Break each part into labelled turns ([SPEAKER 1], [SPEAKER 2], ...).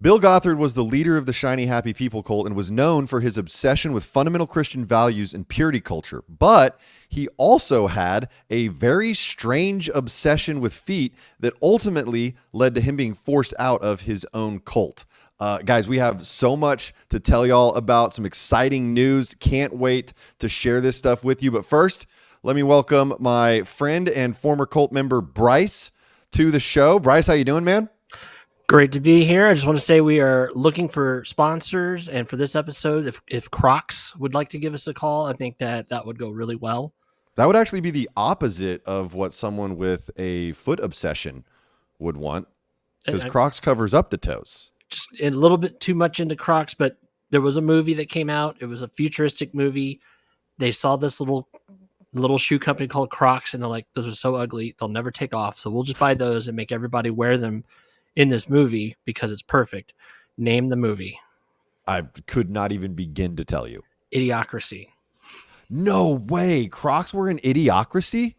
[SPEAKER 1] Bill Gothard was the leader of the Shiny Happy People cult and was known for his obsession with fundamental Christian values and purity culture. But he also had a very strange obsession with feet that ultimately led to him being forced out of his own cult. Guys, we have so much to tell y'all about, some exciting news. Can't wait to share this stuff with you. But first, let me welcome my friend and former cult member, Brice, to the show. Brice, how you doing, man?
[SPEAKER 2] Great to be here. I just want to say we are looking for sponsors, and for this episode, if Crocs would like to give us a call, I think that would go really well.
[SPEAKER 1] That would actually be the opposite of what someone with a foot obsession would want, because Crocs covers up the toes.
[SPEAKER 2] Just a little bit too much into Crocs, but there was a movie that came out. It was a futuristic movie. They saw this little shoe company called Crocs, and they're like, those are so ugly, they'll never take off. So we'll just buy those and make everybody wear them in this movie because it's perfect. Name the movie.
[SPEAKER 1] I could not even begin to tell you.
[SPEAKER 2] Idiocracy.
[SPEAKER 1] No way. Crocs were in Idiocracy?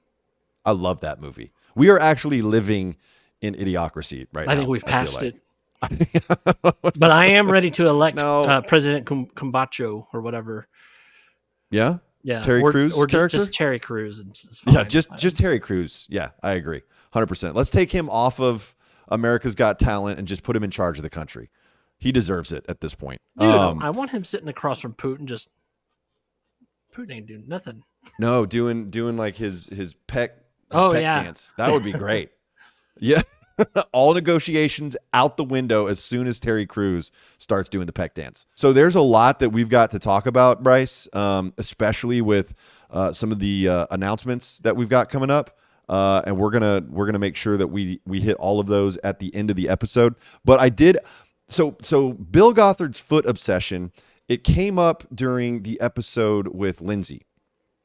[SPEAKER 1] I love that movie. We are actually living in Idiocracy right now.
[SPEAKER 2] I think we've passed it. But I am ready to elect President Cumbacho or whatever.
[SPEAKER 1] Yeah?
[SPEAKER 2] Yeah.
[SPEAKER 1] Terry Crews
[SPEAKER 2] or
[SPEAKER 1] character?
[SPEAKER 2] Just Terry Crews.
[SPEAKER 1] Yeah, just Terry Crews. Yeah, I agree. 100%. Let's take him off of America's Got Talent and just put him in charge of the country. He deserves it at this point.
[SPEAKER 2] Dude, I want him sitting across from Putin. Putin ain't doing nothing.
[SPEAKER 1] No, doing like his peck dance. That would be great. Yeah. All negotiations out the window as soon as Terry Crews starts doing the peck dance. So there's a lot that we've got to talk about, Brice, especially with some of the announcements that we've got coming up. And we're gonna make sure that we hit all of those at the end of the episode. But I did so Bill Gothard's foot obsession, it came up during the episode with Lindsay.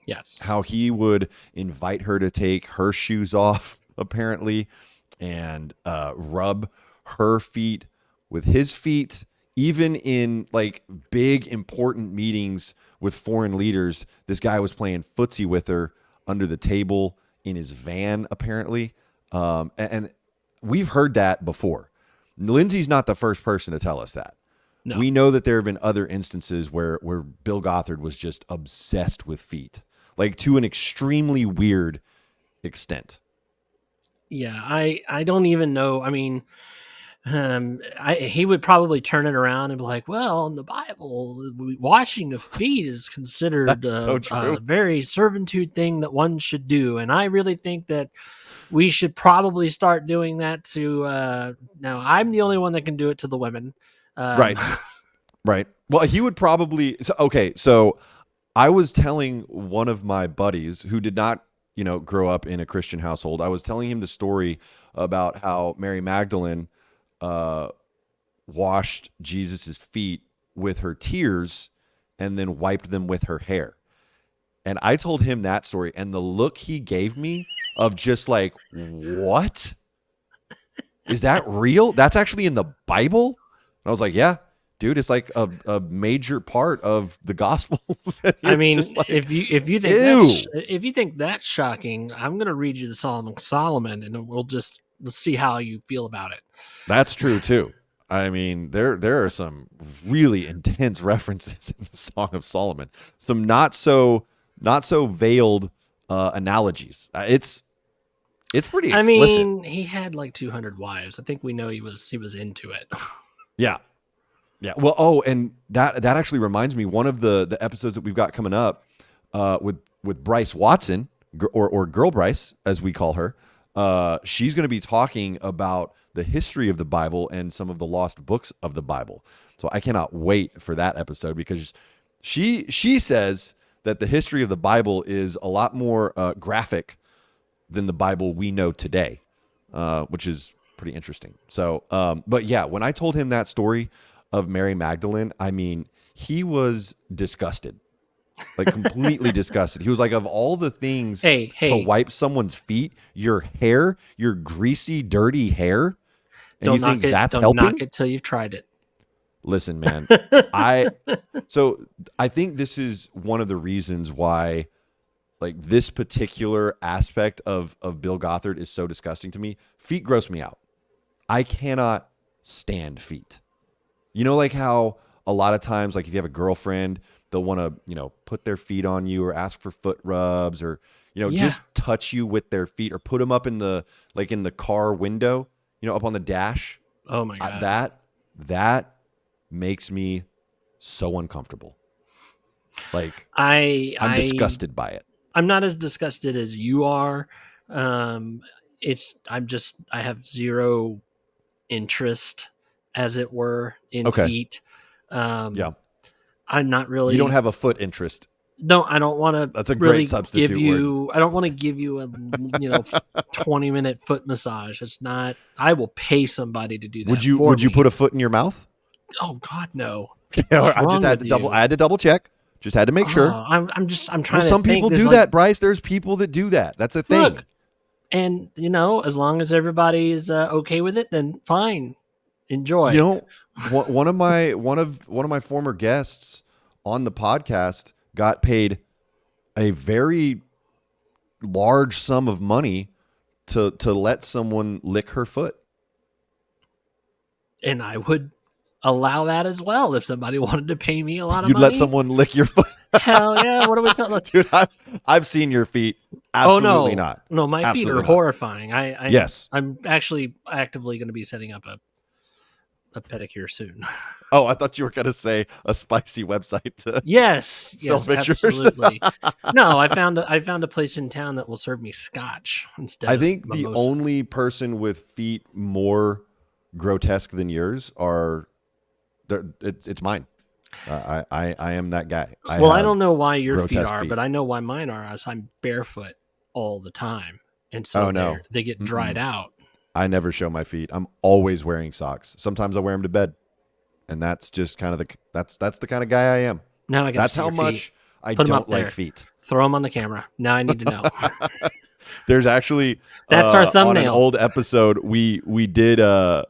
[SPEAKER 2] Yes.
[SPEAKER 1] How he would invite her to take her shoes off, apparently, and rub her feet with his feet, even in like big important meetings with foreign leaders. This guy was playing footsie with her under the table in his van, apparently. And we've heard that before. Lindsay's not the first person to tell us that. No. We know that there have been other instances where Bill Gothard was just obsessed with feet, like to an extremely weird extent.
[SPEAKER 2] Yeah, I don't even know. I mean, he would probably turn it around and be like, well, in the Bible, washing of feet is considered a very servitude thing that one should do. And I really think that we should probably start doing that to, now I'm the only one that can do it to the women.
[SPEAKER 1] Right. Well, he would probably, so I was telling one of my buddies who did not, grow up in a Christian household. I was telling him the story about how Mary Magdalene washed Jesus's feet with her tears and then wiped them with her hair. And I told him that story, and the look he gave me of just like, what? Is that real? That's actually in the Bible? And I was like, yeah, dude, it's like a major part of the Gospels.
[SPEAKER 2] I mean, like, if you think that's shocking, I'm going to read you the Song of Solomon, and let's see how you feel about it.
[SPEAKER 1] That's true too. I mean, there are some really intense references in the Song of Solomon. Some not so veiled analogies. It's pretty explicit.
[SPEAKER 2] I mean, he had like 200 wives. I think we know he was into it.
[SPEAKER 1] Yeah. Well, and that actually reminds me, one of the episodes that we've got coming up with Brice Watson, or Girl Brice, as we call her. She's going to be talking about the history of the Bible and some of the lost books of the Bible. So I cannot wait for that episode, because she says that the history of the Bible is a lot more graphic than the Bible we know today, which is pretty interesting. So, but yeah, when I told him that story of Mary Magdalene, I mean, he was disgusted, like completely disgusted. He was like, of all the things to wipe someone's feet, your hair, your greasy, dirty hair, and you think that's helping?
[SPEAKER 2] Don't knock it till you've tried it.
[SPEAKER 1] Listen, man, I think this is one of the reasons why, like, this particular aspect of Bill Gothard is so disgusting to me. Feet gross me out. I cannot stand feet. You know, like how a lot of times, like if you have a girlfriend, they'll want to, put their feet on you or ask for foot rubs or,
[SPEAKER 2] Yeah.
[SPEAKER 1] just touch you with their feet or put them up in the car window, up on the dash.
[SPEAKER 2] Oh my God.
[SPEAKER 1] That makes me so uncomfortable. Like I'm
[SPEAKER 2] I
[SPEAKER 1] disgusted by it.
[SPEAKER 2] I'm not as disgusted as you are. I have zero interest, as it were, in
[SPEAKER 1] Okay.
[SPEAKER 2] feet. Um,
[SPEAKER 1] Yeah.
[SPEAKER 2] I'm not
[SPEAKER 1] You don't
[SPEAKER 2] really.
[SPEAKER 1] have a foot interest.
[SPEAKER 2] I don't want to
[SPEAKER 1] That's a great
[SPEAKER 2] really give
[SPEAKER 1] substitute word.
[SPEAKER 2] you. I don't want to give you a 20-minute foot massage. It's not. I will pay somebody to do
[SPEAKER 1] Would
[SPEAKER 2] that
[SPEAKER 1] you
[SPEAKER 2] for
[SPEAKER 1] would you
[SPEAKER 2] me.
[SPEAKER 1] put a foot in your mouth?
[SPEAKER 2] Oh God, no. What's
[SPEAKER 1] I just
[SPEAKER 2] wrong
[SPEAKER 1] had
[SPEAKER 2] with
[SPEAKER 1] to
[SPEAKER 2] you?
[SPEAKER 1] double check. Just had to make sure.
[SPEAKER 2] I'm
[SPEAKER 1] Well,
[SPEAKER 2] trying to
[SPEAKER 1] some
[SPEAKER 2] think.
[SPEAKER 1] people
[SPEAKER 2] There's
[SPEAKER 1] do
[SPEAKER 2] like,
[SPEAKER 1] that, Brice. There's people that do that. That's a thing.
[SPEAKER 2] look, and as long as everybody's okay with it, then fine.
[SPEAKER 1] You
[SPEAKER 2] Enjoy.
[SPEAKER 1] know, one of my former guests on the podcast got paid a very large sum of money to let someone lick her foot.
[SPEAKER 2] And I would allow that as well if somebody wanted to pay me a lot of
[SPEAKER 1] You'd let
[SPEAKER 2] money.
[SPEAKER 1] someone lick your foot?
[SPEAKER 2] Hell yeah! What are we talking?
[SPEAKER 1] Dude, I've seen your feet.
[SPEAKER 2] Oh
[SPEAKER 1] Absolutely
[SPEAKER 2] no,
[SPEAKER 1] not.
[SPEAKER 2] no, my feet are
[SPEAKER 1] Absolutely not.
[SPEAKER 2] horrifying.
[SPEAKER 1] Yes.
[SPEAKER 2] I'm actually actively going to be setting up a pedicure soon.
[SPEAKER 1] Oh, I thought you were going to say a spicy website to
[SPEAKER 2] Yes,
[SPEAKER 1] sell pictures.
[SPEAKER 2] absolutely. No, I found a place in town that will serve me scotch instead
[SPEAKER 1] I
[SPEAKER 2] of
[SPEAKER 1] think the
[SPEAKER 2] mimosas.
[SPEAKER 1] only person with feet more grotesque than yours it's mine. I am that guy.
[SPEAKER 2] I don't know why your feet
[SPEAKER 1] grotesque
[SPEAKER 2] are,
[SPEAKER 1] feet.
[SPEAKER 2] but I know why mine are. As I'm barefoot all the time, and so
[SPEAKER 1] Oh no,
[SPEAKER 2] they get dried out.
[SPEAKER 1] I never show my feet. I'm always wearing socks. Sometimes I wear them to bed, and that's just kind of that's the kind of guy I am.
[SPEAKER 2] Now I got to
[SPEAKER 1] That's
[SPEAKER 2] see
[SPEAKER 1] how
[SPEAKER 2] your
[SPEAKER 1] much
[SPEAKER 2] feet.
[SPEAKER 1] I
[SPEAKER 2] Put them
[SPEAKER 1] don't
[SPEAKER 2] up
[SPEAKER 1] like
[SPEAKER 2] there.
[SPEAKER 1] feet.
[SPEAKER 2] Throw them on the camera. Now I need to know.
[SPEAKER 1] There's actually
[SPEAKER 2] That's our
[SPEAKER 1] on an
[SPEAKER 2] thumbnail.
[SPEAKER 1] old episode we did I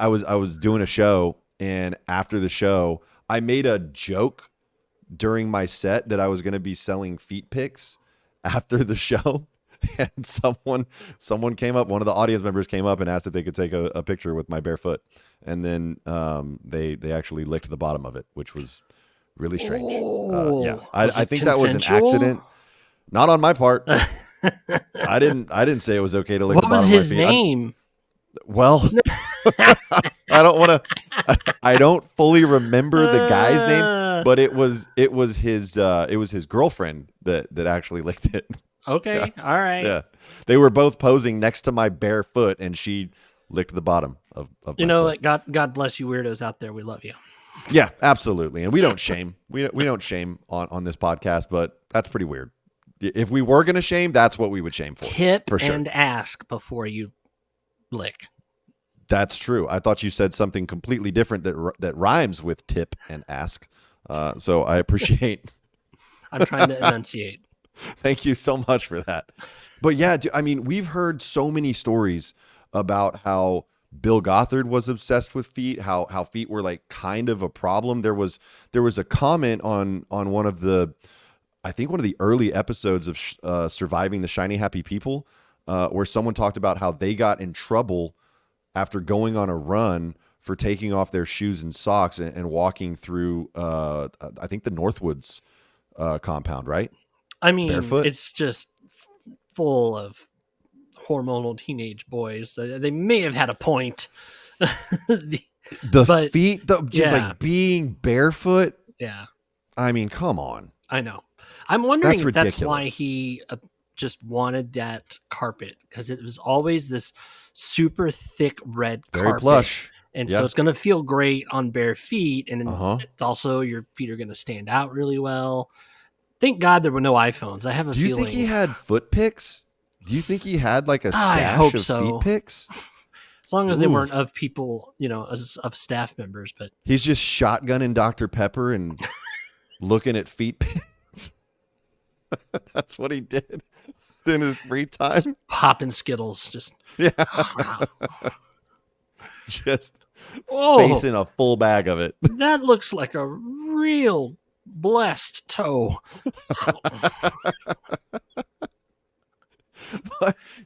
[SPEAKER 1] was doing a show, and after the show I made a joke during my set that I was going to be selling feet pics after the show. And someone came up, one of the audience members came up and asked if they could take a picture with my bare foot. And then they actually licked the bottom of it, which was really strange. Yeah, I think that was an accident. Not on my part. I didn't say it was okay to lick
[SPEAKER 2] What
[SPEAKER 1] the
[SPEAKER 2] was
[SPEAKER 1] bottom of my
[SPEAKER 2] his
[SPEAKER 1] feet.
[SPEAKER 2] name?
[SPEAKER 1] Well, I don't want to. I don't fully remember the guy's name, but it was his girlfriend that actually licked it.
[SPEAKER 2] Okay,
[SPEAKER 1] Yeah.
[SPEAKER 2] all right.
[SPEAKER 1] Yeah, they were both posing next to my bare foot, and she licked the bottom of
[SPEAKER 2] You
[SPEAKER 1] my
[SPEAKER 2] know
[SPEAKER 1] foot.
[SPEAKER 2] what? God bless you, weirdos out there. We love you.
[SPEAKER 1] Yeah, absolutely, and we don't shame. We don't shame on this podcast, but that's pretty weird. If we were gonna shame, that's what we would shame
[SPEAKER 2] Tip
[SPEAKER 1] for sure.
[SPEAKER 2] and ask before you lick.
[SPEAKER 1] That's true. I thought you said something completely different that rhymes with tip and ask. So I appreciate.
[SPEAKER 2] I'm trying to enunciate.
[SPEAKER 1] Thank you so much for that. But yeah, I mean, we've heard so many stories about how Bill Gothard was obsessed with feet, how feet were like kind of a problem. There was a comment on one of the, I think one of the early episodes of Surviving the Shiny Happy People, where someone talked about how they got in trouble after going on a run for taking off their shoes and socks and walking through, I think the Northwoods compound, right?
[SPEAKER 2] I mean,
[SPEAKER 1] Barefoot.
[SPEAKER 2] it's just full of hormonal teenage boys. They may have had a point.
[SPEAKER 1] The feet, just
[SPEAKER 2] yeah.
[SPEAKER 1] like being barefoot.
[SPEAKER 2] Yeah.
[SPEAKER 1] I mean, come on.
[SPEAKER 2] I know. I'm wondering if
[SPEAKER 1] ridiculous.
[SPEAKER 2] that's why he just wanted that carpet, because it was always this super thick red
[SPEAKER 1] Very
[SPEAKER 2] carpet.
[SPEAKER 1] plush.
[SPEAKER 2] And
[SPEAKER 1] Yeah.
[SPEAKER 2] so it's going to feel great on bare feet. And it's also, your feet are going to stand out really well. Thank God there were no iPhones. I have a feeling.
[SPEAKER 1] Do you think he had foot pics? Do you think he had like a
[SPEAKER 2] I
[SPEAKER 1] stash
[SPEAKER 2] hope
[SPEAKER 1] of
[SPEAKER 2] so.
[SPEAKER 1] feet pics?
[SPEAKER 2] As long as they weren't of people, of staff members. But
[SPEAKER 1] he's just shotgunning Dr. Pepper and looking at feet pics. That's what he did in his free time.
[SPEAKER 2] Just popping Skittles. Just
[SPEAKER 1] just facing a full bag of it.
[SPEAKER 2] That looks like a real blessed toe.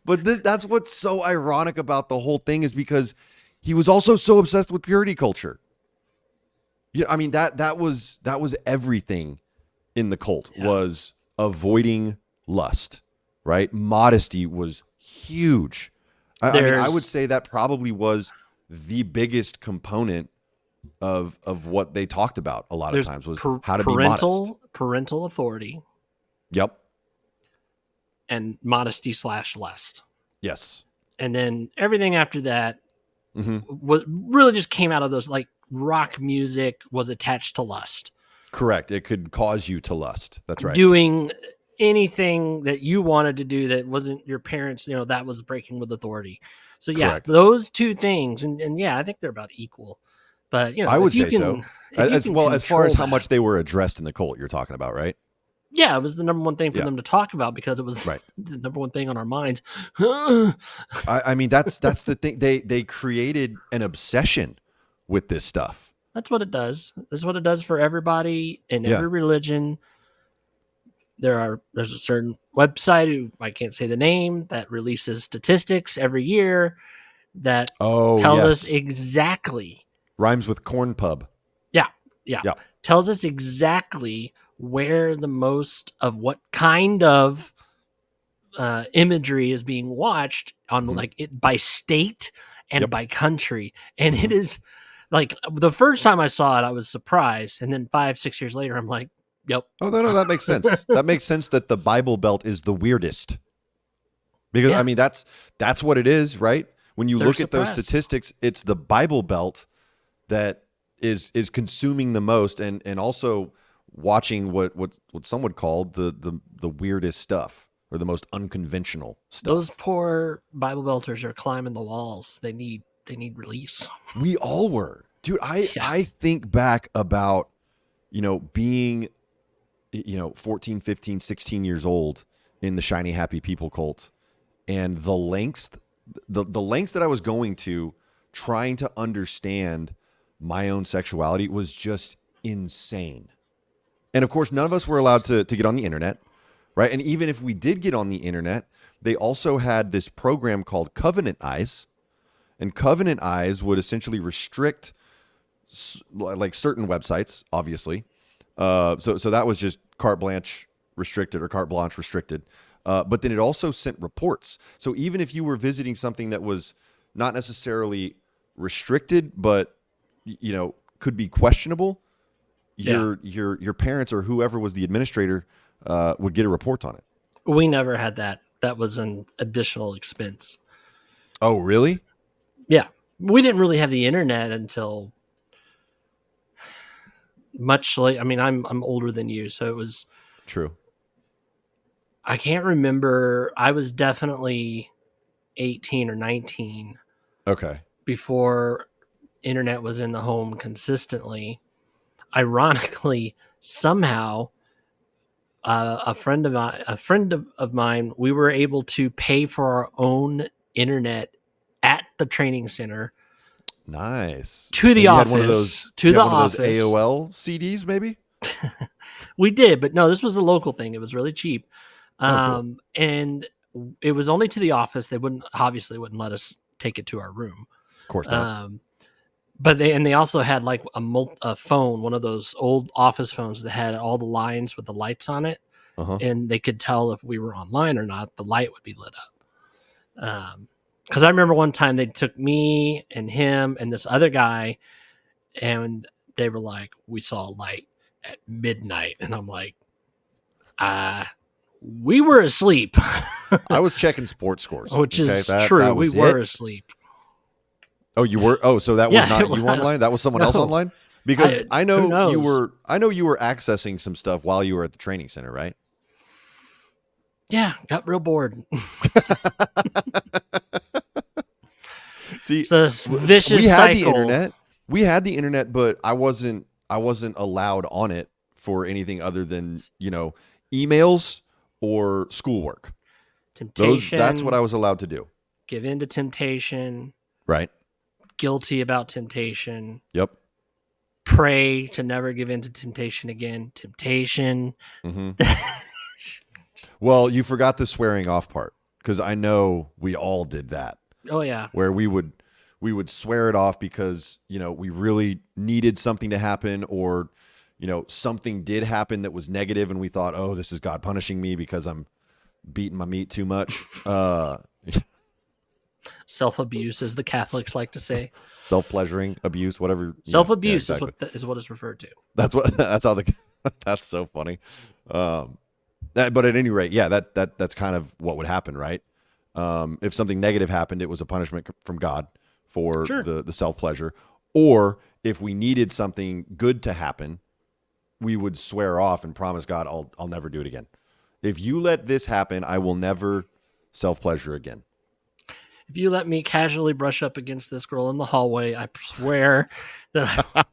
[SPEAKER 1] But that's what's so ironic about the whole thing, is because he was also so obsessed with purity culture. Yeah, I mean that was everything in the cult was avoiding lust, right? Modesty was huge. I mean, I would say that probably was the biggest component of what they talked about a lot of times was how to be modest.
[SPEAKER 2] Parental authority.
[SPEAKER 1] Yep.
[SPEAKER 2] And modesty / lust.
[SPEAKER 1] Yes.
[SPEAKER 2] And then everything after that was really just came out of those, like rock music was attached to lust.
[SPEAKER 1] Correct. It could cause you to lust. That's right.
[SPEAKER 2] Doing anything that you wanted to do that wasn't your parents, that was breaking with authority. So yeah,
[SPEAKER 1] Correct.
[SPEAKER 2] those two things, and yeah, I think they're about equal. But
[SPEAKER 1] I would say so. As far as how much they were addressed in the cult, you're talking about, right?
[SPEAKER 2] Yeah, it was the number one thing for them to talk about because it was the number one thing on our minds.
[SPEAKER 1] I mean, that's the thing. They created an obsession with this stuff.
[SPEAKER 2] That's what it does. That's what it does for everybody in every religion. There's a certain website, I can't say the name, that releases statistics every year that tells us exactly.
[SPEAKER 1] Rhymes with corn pub.
[SPEAKER 2] Yeah. Tells us exactly where the most of what kind of imagery is being watched on like it by state and by country. And it is like the first time I saw it, I was surprised. And then 5-6 years later, I'm like, yep.
[SPEAKER 1] Oh, no, that makes sense. That makes sense that the Bible Belt is the weirdest. Because, I mean, that's what it is, right? When you look at those statistics, it's the Bible Belt that is consuming the most and also watching what some would call the weirdest stuff or the most unconventional stuff.
[SPEAKER 2] Those poor Bible Belters are climbing the walls. They need release.
[SPEAKER 1] We all were. Dude, I think back about, being 14, 15, 16 years old in the Shiny Happy People cult and the lengths that I was going to trying to understand my own sexuality was just insane. And of course, none of us were allowed to get on the internet, right? And even if we did get on the internet, they also had this program called Covenant Eyes. And Covenant Eyes would essentially restrict like certain websites, obviously. So that was just carte blanche restricted or carte blanche restricted. But then it also sent reports. So even if you were visiting something that was not necessarily restricted, but could be questionable, your parents or whoever was the administrator would get a report on it.
[SPEAKER 2] We never had that. That was an additional expense.
[SPEAKER 1] Oh, really?
[SPEAKER 2] Yeah. We didn't really have the internet until much late. I mean, I'm older than you, so it was
[SPEAKER 1] true.
[SPEAKER 2] I can't remember. I was definitely 18 or 19.
[SPEAKER 1] Okay. Before
[SPEAKER 2] internet was in the home consistently. Ironically, somehow, a friend of mine, we were able to pay for our own internet at the training center.
[SPEAKER 1] Nice.
[SPEAKER 2] To the office.
[SPEAKER 1] One of those AOL CDs, maybe?
[SPEAKER 2] We did, but no, this was a local thing. It was really cheap. Cool. And it was only to the office. They wouldn't let us take it to our room.
[SPEAKER 1] Of course not.
[SPEAKER 2] But they also had like a phone, one of those old office phones that had all the lines with the lights on it. And they could tell if we were online or not. The light would be lit up. Because I remember one time they took me and him and this other guy, and they were like, we saw a light at midnight. And I'm like, we were asleep.
[SPEAKER 1] I was checking sports scores.
[SPEAKER 2] Which is true. We were asleep.
[SPEAKER 1] Oh, you were? Oh, so that was not you online? That was someone else online? Because I know you were accessing some stuff while you were at the training center, right?
[SPEAKER 2] Yeah, got real bored.
[SPEAKER 1] See,
[SPEAKER 2] it's a vicious cycle.
[SPEAKER 1] We had the internet, but I wasn't allowed on it for anything other than, emails or schoolwork.
[SPEAKER 2] Temptation.
[SPEAKER 1] That's what I was allowed to do.
[SPEAKER 2] Give in to temptation.
[SPEAKER 1] Right.
[SPEAKER 2] Guilty about temptation.
[SPEAKER 1] Yep.
[SPEAKER 2] Pray to never give in to temptation again. Temptation.
[SPEAKER 1] Mm-hmm. Well, you forgot the swearing off part, because I know we all did that.
[SPEAKER 2] Oh yeah.
[SPEAKER 1] Where we would we would swear it off because, we really needed something to happen, or, something did happen that was negative and we thought, oh, this is God punishing me because I'm beating my meat too much.
[SPEAKER 2] Self-abuse, as the Catholics like to say.
[SPEAKER 1] Self-pleasuring, abuse, whatever.
[SPEAKER 2] Self-abuse
[SPEAKER 1] exactly.
[SPEAKER 2] is what is referred to.
[SPEAKER 1] That's so funny. But at any rate, yeah, that's kind of what would happen, right? If something negative happened, it was a punishment from God for the self-pleasure. Or if we needed something good to happen, we would swear off and promise God, I'll never do it again. If you let this happen, I will never self-pleasure again.
[SPEAKER 2] If you let me casually brush up against this girl in the hallway, I swear that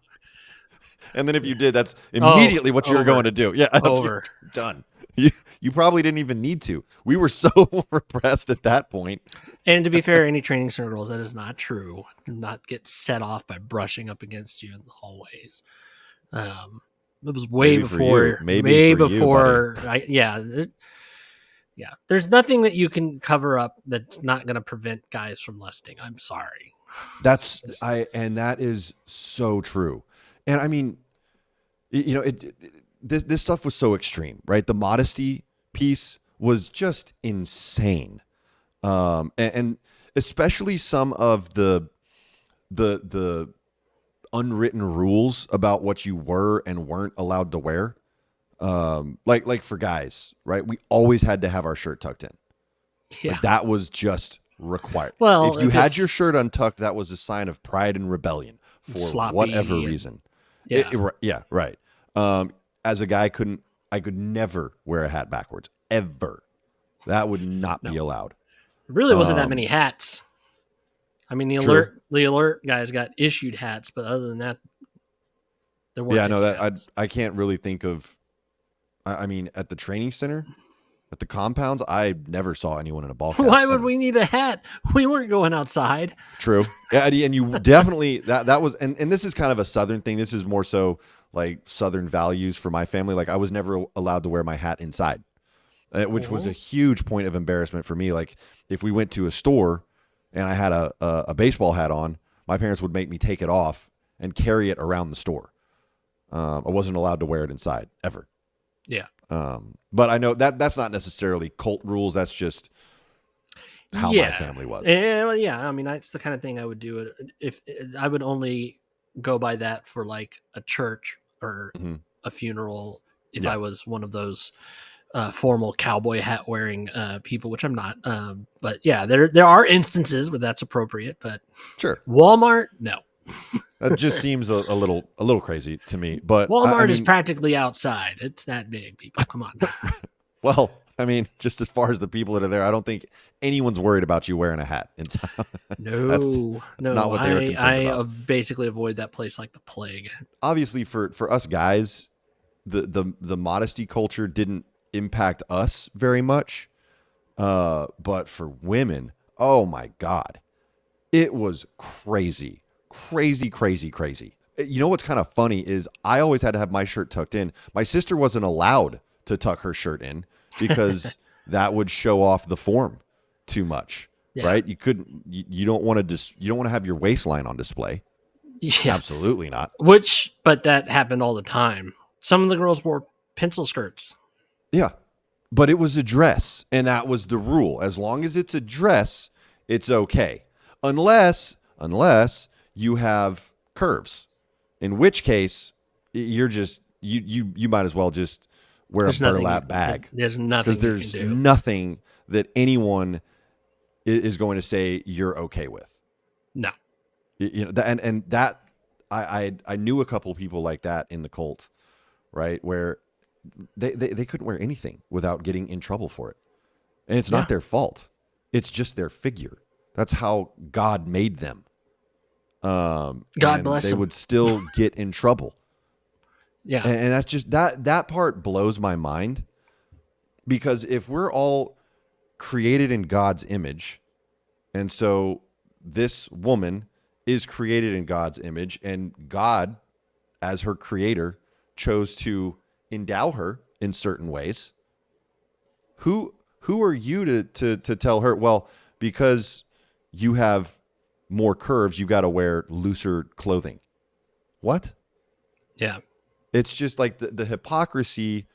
[SPEAKER 1] And then if you did, that's immediately what you were going to do. Yeah,
[SPEAKER 2] over.
[SPEAKER 1] Done. You probably didn't even need to. We were so repressed at that point.
[SPEAKER 2] And to be fair, any training center girls, that is not true. Do not get set off by brushing up against you in the hallways. It was way before. Maybe before. Yeah. There's nothing that you can cover up that's not going to prevent guys from lusting. I'm sorry.
[SPEAKER 1] And that is so true. And I mean, this stuff was so extreme, right? The modesty piece was just insane. And especially some of the unwritten rules about what you were and weren't allowed to wear. Like for guys, right? We always had to have our shirt tucked in.
[SPEAKER 2] Yeah.
[SPEAKER 1] That was just required.
[SPEAKER 2] Well,
[SPEAKER 1] if you had your shirt untucked, that was a sign of pride and rebellion for whatever reason.
[SPEAKER 2] Yeah.
[SPEAKER 1] Right. As a guy, I could never wear a hat backwards, ever. That would not be allowed.
[SPEAKER 2] There really wasn't that many hats. I mean, the alert guys got issued hats, but other than that, there weren't. Yeah, no,
[SPEAKER 1] that I can't really think of. I mean, at the training center, at the compounds, I never saw anyone in a ball cap.
[SPEAKER 2] Why would we need a hat? We weren't going outside.
[SPEAKER 1] True. Yeah, and you definitely that was, and this is kind of a Southern thing. This is more so like Southern values for my family. Like I was never allowed to wear my hat inside, which was a huge point of embarrassment for me. Like if we went to a store and I had a baseball hat on, my parents would make me take it off and carry it around the store. I wasn't allowed to wear it inside ever.
[SPEAKER 2] Yeah.
[SPEAKER 1] But I know that's not necessarily cult rules. That's just how my family was.
[SPEAKER 2] Yeah. I mean, that's the kind of thing I would do. If I would only go by that for like a church or a funeral, if I was one of those formal cowboy hat wearing people, which I'm not. But yeah, there are instances where that's appropriate. But
[SPEAKER 1] sure,
[SPEAKER 2] Walmart, no.
[SPEAKER 1] That just seems a little crazy to me. But
[SPEAKER 2] Walmart is practically outside. It's that big, people. Come on.
[SPEAKER 1] Well, I mean, just as far as the people that are there, I don't think anyone's worried about you wearing a hat inside. That's not what they were concerned about.
[SPEAKER 2] I basically avoid that place like the plague.
[SPEAKER 1] Obviously, for us guys, the modesty culture didn't impact us very much. But for women, oh my God, it was crazy. You know what's kind of funny is I always had to have my shirt tucked in. My sister wasn't allowed to tuck her shirt in because that would show off the form too much, right? You don't want to have your waistline on display. Yeah. Absolutely not.
[SPEAKER 2] But that happened all the time. Some of the girls wore pencil skirts.
[SPEAKER 1] Yeah. But it was a dress, and that was the rule. As long as it's a dress, it's okay. Unless you have curves, in which case you're just you might as well just wear a burlap bag.
[SPEAKER 2] There's nothing,
[SPEAKER 1] because there's nothing that anyone is going to say you're okay with.
[SPEAKER 2] No,
[SPEAKER 1] and that I knew a couple people like that in the cult, right, where they couldn't wear anything without getting in trouble for it, and it's not their fault. It's just their figure. That's how God made them.
[SPEAKER 2] God bless them.
[SPEAKER 1] They would still get in trouble.
[SPEAKER 2] Yeah.
[SPEAKER 1] And that's just that part blows my mind, because if we're all created in God's image, and so this woman is created in God's image, and God, as her creator, chose to endow her in certain ways, who are you to tell her, well, because you have more curves, you've got to wear looser clothing. What?
[SPEAKER 2] Yeah.
[SPEAKER 1] It's just like the hypocrisy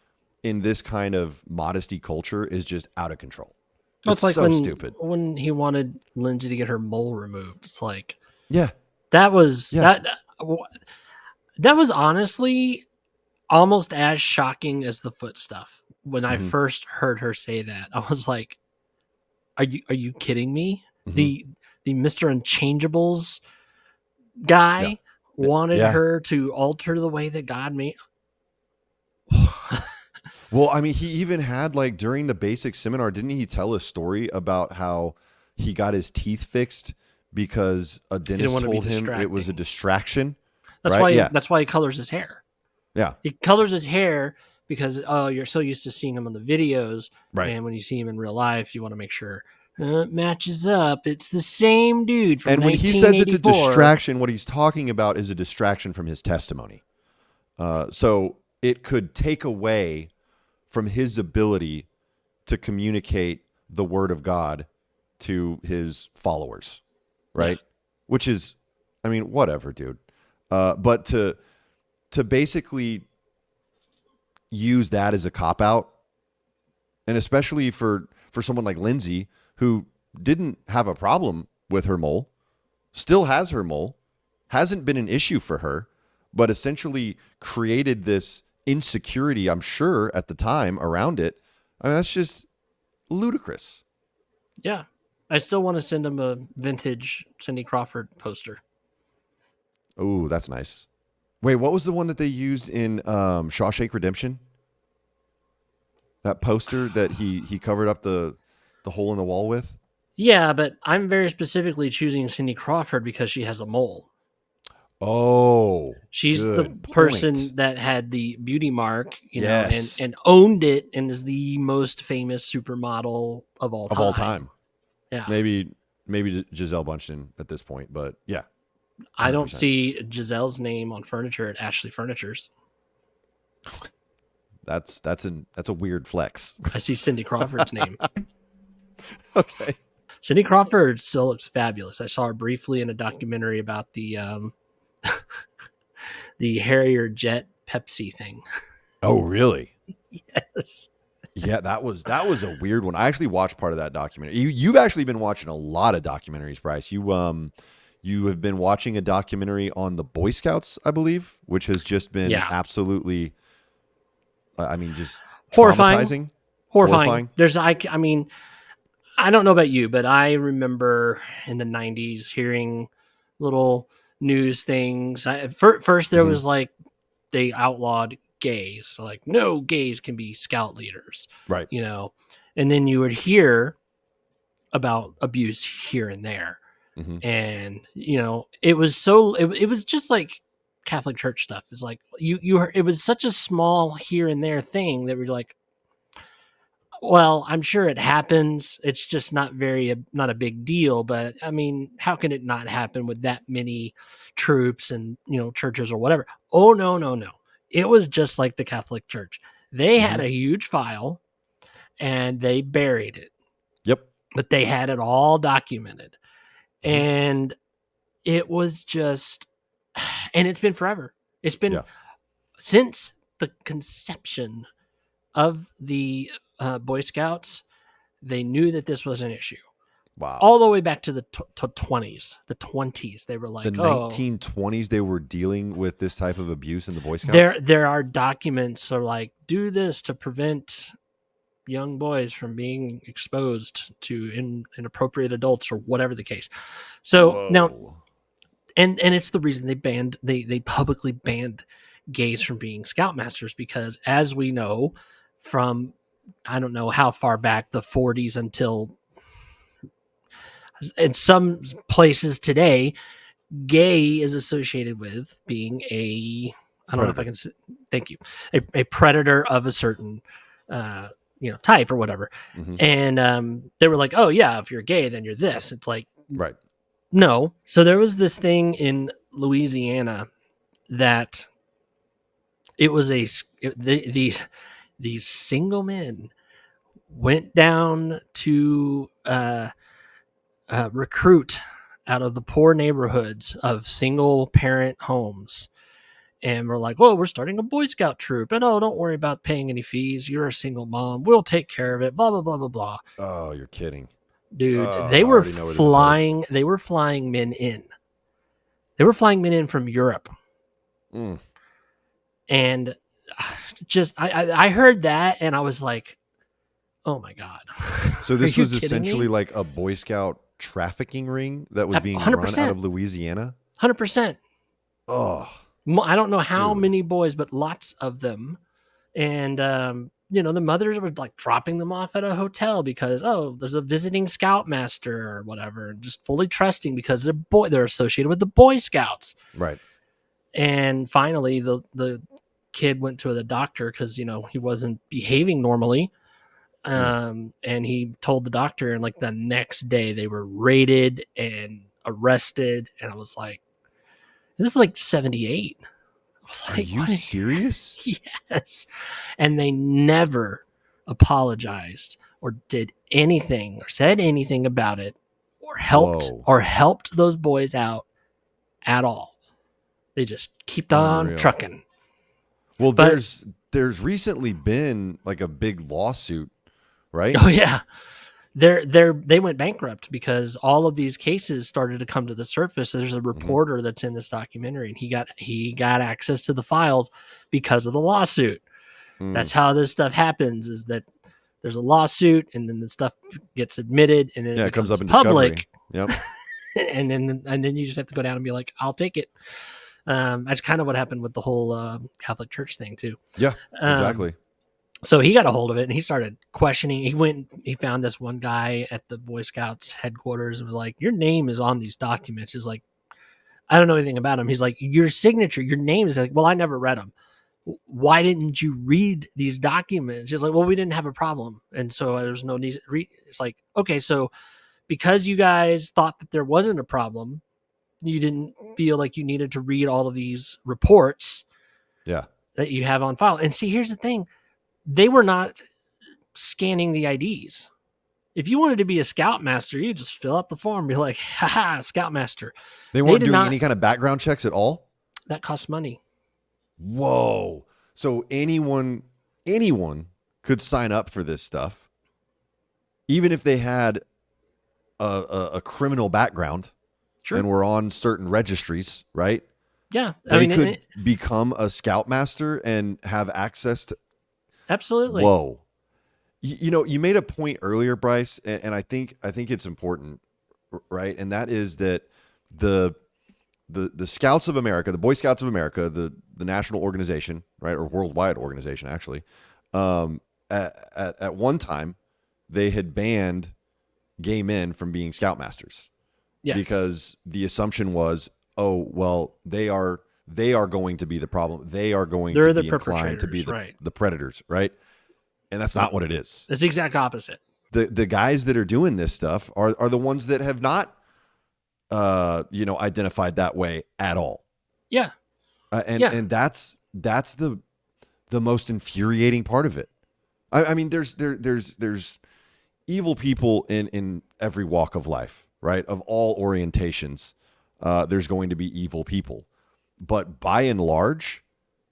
[SPEAKER 1] in this kind of modesty culture is just out of control.
[SPEAKER 2] Well,
[SPEAKER 1] It's
[SPEAKER 2] it's like
[SPEAKER 1] so stupid.
[SPEAKER 2] when he wanted Lindsay to get her mole removed. It's like
[SPEAKER 1] Yeah.
[SPEAKER 2] that was
[SPEAKER 1] Yeah.
[SPEAKER 2] that was honestly almost as shocking as the foot stuff. When I
[SPEAKER 1] Mm-hmm.
[SPEAKER 2] first heard her say that, I was like, "Are you kidding me?"
[SPEAKER 1] Mm-hmm.
[SPEAKER 2] The Mr. Unchangeables
[SPEAKER 1] Yeah.
[SPEAKER 2] guy wanted
[SPEAKER 1] Yeah.
[SPEAKER 2] her to alter the way that God made.
[SPEAKER 1] Well, I mean, he even had like during the basic seminar, didn't he tell a story about how he got his teeth fixed because a
[SPEAKER 2] He didn't
[SPEAKER 1] dentist
[SPEAKER 2] want to be
[SPEAKER 1] told him it was a
[SPEAKER 2] distracting.
[SPEAKER 1] distraction?
[SPEAKER 2] That's
[SPEAKER 1] Right?
[SPEAKER 2] why.
[SPEAKER 1] Yeah.
[SPEAKER 2] That's why he colors his hair.
[SPEAKER 1] Yeah.
[SPEAKER 2] He colors his hair because you're so used to seeing him on the videos,
[SPEAKER 1] Right.
[SPEAKER 2] and when you see him in real life, you want to make sure it matches up. It's the same dude from
[SPEAKER 1] And when he says it's a
[SPEAKER 2] 1984.
[SPEAKER 1] distraction, what he's talking about is a distraction from his testimony. So it could take away from his ability to communicate the word of God to his followers, right?
[SPEAKER 2] Yeah.
[SPEAKER 1] Which is, I mean, whatever, dude. But to basically use that as a cop out, and especially for someone like Lindsay who didn't have a problem with her mole, still has her mole, hasn't been an issue for her, but essentially created this insecurity, I'm sure, at the time around it. I mean, that's just ludicrous.
[SPEAKER 2] Yeah. I still want to send him a vintage Cindy Crawford poster.
[SPEAKER 1] Oh, that's nice. Wait, what was the one that they used in Shawshank Redemption? That poster that he covered up the hole in the wall with?
[SPEAKER 2] Yeah, but I'm very specifically choosing Cindy Crawford because she has a mole.
[SPEAKER 1] Oh,
[SPEAKER 2] She's the
[SPEAKER 1] good point.
[SPEAKER 2] person that had the beauty mark,
[SPEAKER 1] Yes,
[SPEAKER 2] and owned it and is the most famous supermodel of all
[SPEAKER 1] of all
[SPEAKER 2] time.
[SPEAKER 1] time.
[SPEAKER 2] Yeah.
[SPEAKER 1] Maybe Giselle Bundchen at this point, but yeah,
[SPEAKER 2] I don't
[SPEAKER 1] 100%.
[SPEAKER 2] see Giselle's name on furniture at Ashley Furnitures.
[SPEAKER 1] That's a weird flex.
[SPEAKER 2] I see Cindy Crawford's name.
[SPEAKER 1] Okay.
[SPEAKER 2] Cindy Crawford still looks fabulous. I saw her briefly in a documentary about the Harrier Jet Pepsi thing.
[SPEAKER 1] Oh, really?
[SPEAKER 2] Yes.
[SPEAKER 1] Yeah, that was a weird one. I actually watched part of that documentary. You've actually been watching a lot of documentaries, Brice. You have been watching a documentary on the Boy Scouts, I believe, which has just been
[SPEAKER 2] Yeah.
[SPEAKER 1] absolutely, I mean, just
[SPEAKER 2] Horrifying.
[SPEAKER 1] traumatizing,
[SPEAKER 2] Horrifying.
[SPEAKER 1] horrifying.
[SPEAKER 2] I mean, I don't know about you, but I remember in the 90s hearing little news things. First, there
[SPEAKER 1] Mm-hmm.
[SPEAKER 2] was like they outlawed gays. So, like, no gays can be scout leaders,
[SPEAKER 1] Right.
[SPEAKER 2] you know? And then you would hear about abuse here and there.
[SPEAKER 1] Mm-hmm.
[SPEAKER 2] And, it was just like Catholic Church stuff. It's like it was such a small here and there thing that we're like, well, I'm sure it happens. It's just not a big deal. But I mean, how can it not happen with that many troops and churches or whatever? Oh no, no, no! It was just like the Catholic Church. They
[SPEAKER 1] Mm-hmm.
[SPEAKER 2] had a huge file and they buried it,
[SPEAKER 1] Yep.
[SPEAKER 2] but they had it all documented,
[SPEAKER 1] Mm-hmm.
[SPEAKER 2] and it was just, and it's been forever. It's been
[SPEAKER 1] Yeah.
[SPEAKER 2] since the conception of the Boy Scouts. They knew that this was an issue
[SPEAKER 1] Wow.
[SPEAKER 2] all the way back to the 20s. The 20s, they were
[SPEAKER 1] The
[SPEAKER 2] like, "Oh,
[SPEAKER 1] 1920s, they were dealing with this type of abuse in the Boy Scouts.
[SPEAKER 2] there are documents are like do this to prevent young boys from being exposed to inappropriate adults or whatever the case." So now,
[SPEAKER 1] Whoa.
[SPEAKER 2] and it's the reason they publicly banned gays from being scoutmasters because, as we know from I don't know how far back, the 40s until in some places today, gay is associated with being I don't know if I
[SPEAKER 1] Predator.
[SPEAKER 2] can thank you, a predator of a certain type or whatever.
[SPEAKER 1] Mm-hmm.
[SPEAKER 2] And they were like, oh yeah, if you're gay then you're this. It's like,
[SPEAKER 1] Right.
[SPEAKER 2] no. So there was this thing in Louisiana that it was these single men went down to recruit out of the poor neighborhoods of single parent homes. And we're like, well, we're starting a Boy Scout troop. And oh, don't worry about paying any fees. You're a single mom. We'll take care of it. Blah, blah, blah, blah, blah.
[SPEAKER 1] Oh, you're kidding.
[SPEAKER 2] Dude,
[SPEAKER 1] Oh,
[SPEAKER 2] they
[SPEAKER 1] I
[SPEAKER 2] were
[SPEAKER 1] already know where this is headed.
[SPEAKER 2] they were flying men in. They were flying men in from Europe.
[SPEAKER 1] Mm.
[SPEAKER 2] And just, I heard that and I was like, oh my God.
[SPEAKER 1] So this was essentially
[SPEAKER 2] me?
[SPEAKER 1] like a Boy Scout trafficking ring that was being
[SPEAKER 2] 100%.
[SPEAKER 1] run out of Louisiana?
[SPEAKER 2] 100%.
[SPEAKER 1] Oh.
[SPEAKER 2] I don't know how
[SPEAKER 1] Dude.
[SPEAKER 2] many boys, but lots of them. And, the mothers were like dropping them off at a hotel because, oh, there's a visiting scoutmaster or whatever, just fully trusting because they're associated with the Boy Scouts.
[SPEAKER 1] Right.
[SPEAKER 2] And finally, the kid went to the doctor because, he wasn't behaving normally. And he told the doctor, and like the next day they were raided and arrested. And I was like, this is like 78. I was like,
[SPEAKER 1] are you serious?
[SPEAKER 2] Yes. And they never apologized or did anything or said anything about it or helped those boys out at all. They just kept on trucking.
[SPEAKER 1] Well, there's recently been like a big lawsuit, right?
[SPEAKER 2] Oh yeah. They went bankrupt because all of these cases started to come to the surface. There's a reporter that's in this documentary, and he got access to the files because of the lawsuit. That's how this stuff happens, is that there's a lawsuit and then the stuff gets admitted and then it
[SPEAKER 1] comes up in
[SPEAKER 2] public.
[SPEAKER 1] Discovery. Yep.
[SPEAKER 2] and then you just have to go down and be like, I'll take it. That's kind of what happened with the whole Catholic Church thing too.
[SPEAKER 1] Yeah, exactly.
[SPEAKER 2] So he got a hold of it and he started questioning. He found this one guy at the Boy Scouts headquarters and was like, your name is on these documents. He's like, I don't know anything about him. He's like, your signature, your name is like, well, I never read them. Why didn't you read these documents? He's like, well, we didn't have a problem. And so there's no need. It's like, okay, so because you guys thought that there wasn't a problem, you didn't feel like you needed to read all of these reports that you have on file. And see, here's the thing. They were not scanning the IDs. If you wanted to be a scoutmaster, you just fill out the form and be like, haha, scoutmaster.
[SPEAKER 1] They weren't doing any kind of background checks at all?
[SPEAKER 2] That costs money.
[SPEAKER 1] Whoa. So anyone could sign up for this stuff, even if they had a criminal background and were on certain registries, right?
[SPEAKER 2] Yeah.
[SPEAKER 1] They could become a scoutmaster and have access to...
[SPEAKER 2] Absolutely.
[SPEAKER 1] Whoa. You made a point earlier, Brice, and I think it's important, right? And that is that the Scouts of America, the Boy Scouts of America, the national organization, right, or worldwide organization, actually, at one time, they had banned gay men from being scoutmasters. Yes. Because the assumption was, oh, well, they are going to be the problem. They are going to be inclined to be the predators, right? And that's not what it is.
[SPEAKER 2] It's the exact opposite.
[SPEAKER 1] The guys that are doing this stuff are the ones that have not identified that way at all.
[SPEAKER 2] Yeah.
[SPEAKER 1] And that's the most infuriating part of it. I mean, there's evil people in every walk of life, right? Of all orientations, there's going to be evil people. But by and large,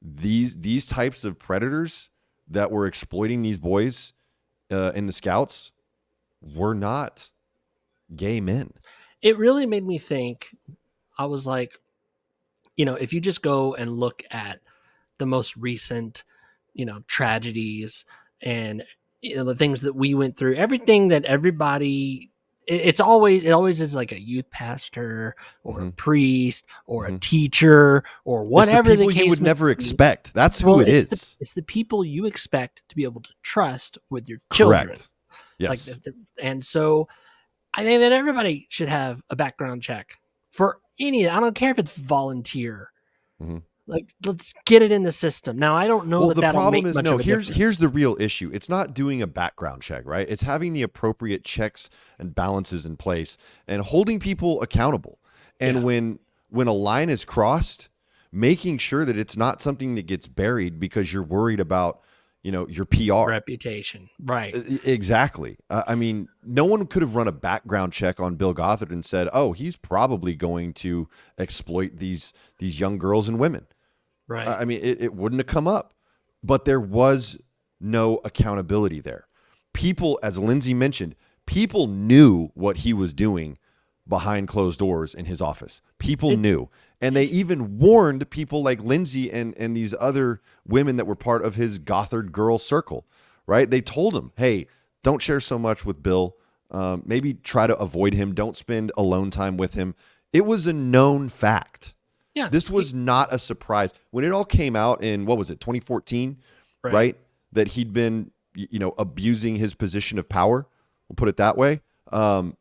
[SPEAKER 1] these types of predators that were exploiting these boys in the Scouts were not gay men.
[SPEAKER 2] It really made me think. I was like, if you just go and look at the most recent, tragedies and the things that we went through, everything that everybody, it always is like a youth pastor or a priest or a teacher or whatever
[SPEAKER 1] it's the people
[SPEAKER 2] the case
[SPEAKER 1] you would never expect. That's who it is.
[SPEAKER 2] It's the people you expect to be able to trust with your children.
[SPEAKER 1] Correct. Yes.
[SPEAKER 2] And so I think that everybody should have a background check for any. I don't care if it's volunteer. Mm-hmm. Like, let's get it in the system. Now, I don't know
[SPEAKER 1] the problem is, here's the real issue. It's not doing a background check, right? It's having the appropriate checks and balances in place and holding people accountable. And when a line is crossed, making sure that it's not something that gets buried because you're worried about, your PR.
[SPEAKER 2] Reputation. Right.
[SPEAKER 1] Exactly. I mean, no one could have run a background check on Bill Gothard and said, "Oh, he's probably going to exploit these young girls and women."
[SPEAKER 2] Right.
[SPEAKER 1] I mean, it wouldn't have come up. But there was no accountability there. People, as Lindsay mentioned, people knew what he was doing behind closed doors in his office. People knew. And they even warned people like Lindsay and these other women that were part of his Gothard girl circle, right? They told him, hey, don't share so much with Bill. Maybe try to avoid him. Don't spend alone time with him. It was a known fact.
[SPEAKER 2] Yeah.
[SPEAKER 1] This was not a surprise. When it all came out in, 2014, right? That he'd been, abusing his position of power, we'll put it that way.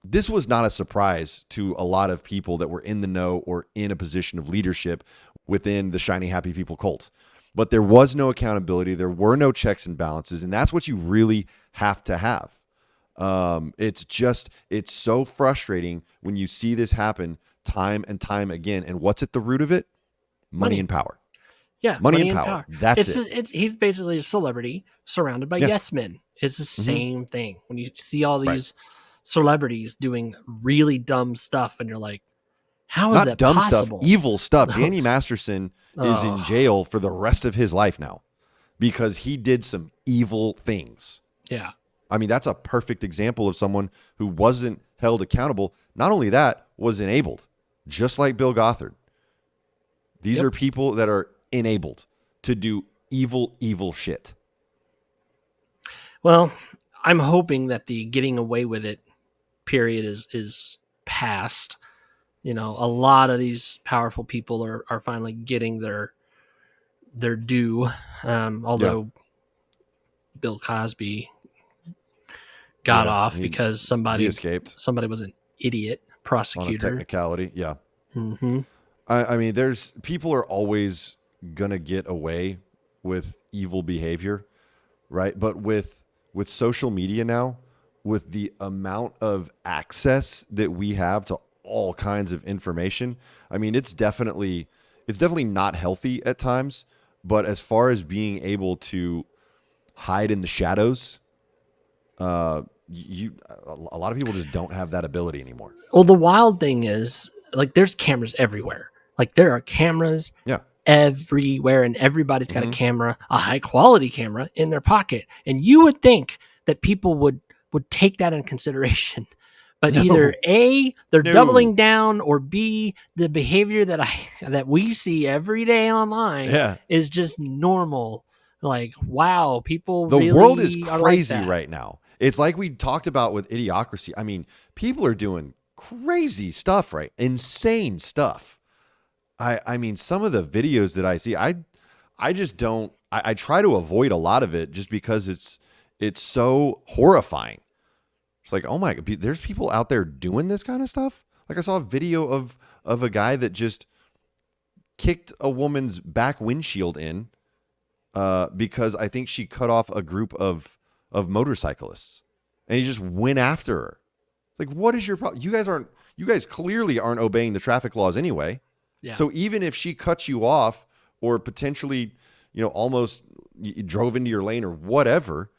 [SPEAKER 1] This was not a surprise to a lot of people that were in the know or in a position of leadership within the Shiny Happy People cult. But there was no accountability. There were no checks and balances. And that's what you really have to have. It's so frustrating when you see this happen time and time again. And what's at the root of it? Money and power.
[SPEAKER 2] Yeah.
[SPEAKER 1] Money and power. That's it.
[SPEAKER 2] He's basically a celebrity surrounded by yes men. It's the same thing. When you see all these celebrities doing really dumb stuff and you're like, how is that
[SPEAKER 1] dumb
[SPEAKER 2] possible?
[SPEAKER 1] Stuff, evil stuff. Danny Masterson is in jail for the rest of his life now because he did some evil things.
[SPEAKER 2] Yeah.
[SPEAKER 1] I mean, that's a perfect example of someone who wasn't held accountable. Not only that, was enabled, just like Bill Gothard. These are people that are enabled to do evil shit.
[SPEAKER 2] Well, I'm hoping that the getting away with it period is past. A lot of these powerful people are finally getting their due. Although Bill Cosby got off because somebody
[SPEAKER 1] escaped.
[SPEAKER 2] Somebody was an idiot prosecutor.
[SPEAKER 1] On a technicality, yeah.
[SPEAKER 2] Mm-hmm.
[SPEAKER 1] I mean, people are always gonna get away with evil behavior, right? But with social media now, with the amount of access that we have to all kinds of information, I mean, it's definitely not healthy at times. But as far as being able to hide in the shadows, a lot of people just don't have that ability anymore.
[SPEAKER 2] Well, the wild thing is, like, there's cameras everywhere. Like, there are cameras everywhere, and everybody's got a camera, a high quality camera in their pocket. And you would think that people would take that in consideration. But either A, they're doubling down, or B, the behavior that we see every day online is just normal. Like, wow, people
[SPEAKER 1] the
[SPEAKER 2] really
[SPEAKER 1] world is crazy
[SPEAKER 2] like
[SPEAKER 1] right now. It's like we talked about with Idiocracy. I mean, people are doing crazy stuff, right? Insane stuff. I mean, some of the videos that I see, I just don't. I try to avoid a lot of it just because it's so horrifying. It's like, oh my God, there's people out there doing this kind of stuff. Like I saw a video of a guy that just kicked a woman's back windshield in because I think she cut off a group of motorcyclists, and he just went after her. Like, what is your problem? You guys clearly aren't obeying the traffic laws anyway. Yeah. So even if she cuts you off or potentially, almost drove into your lane or whatever,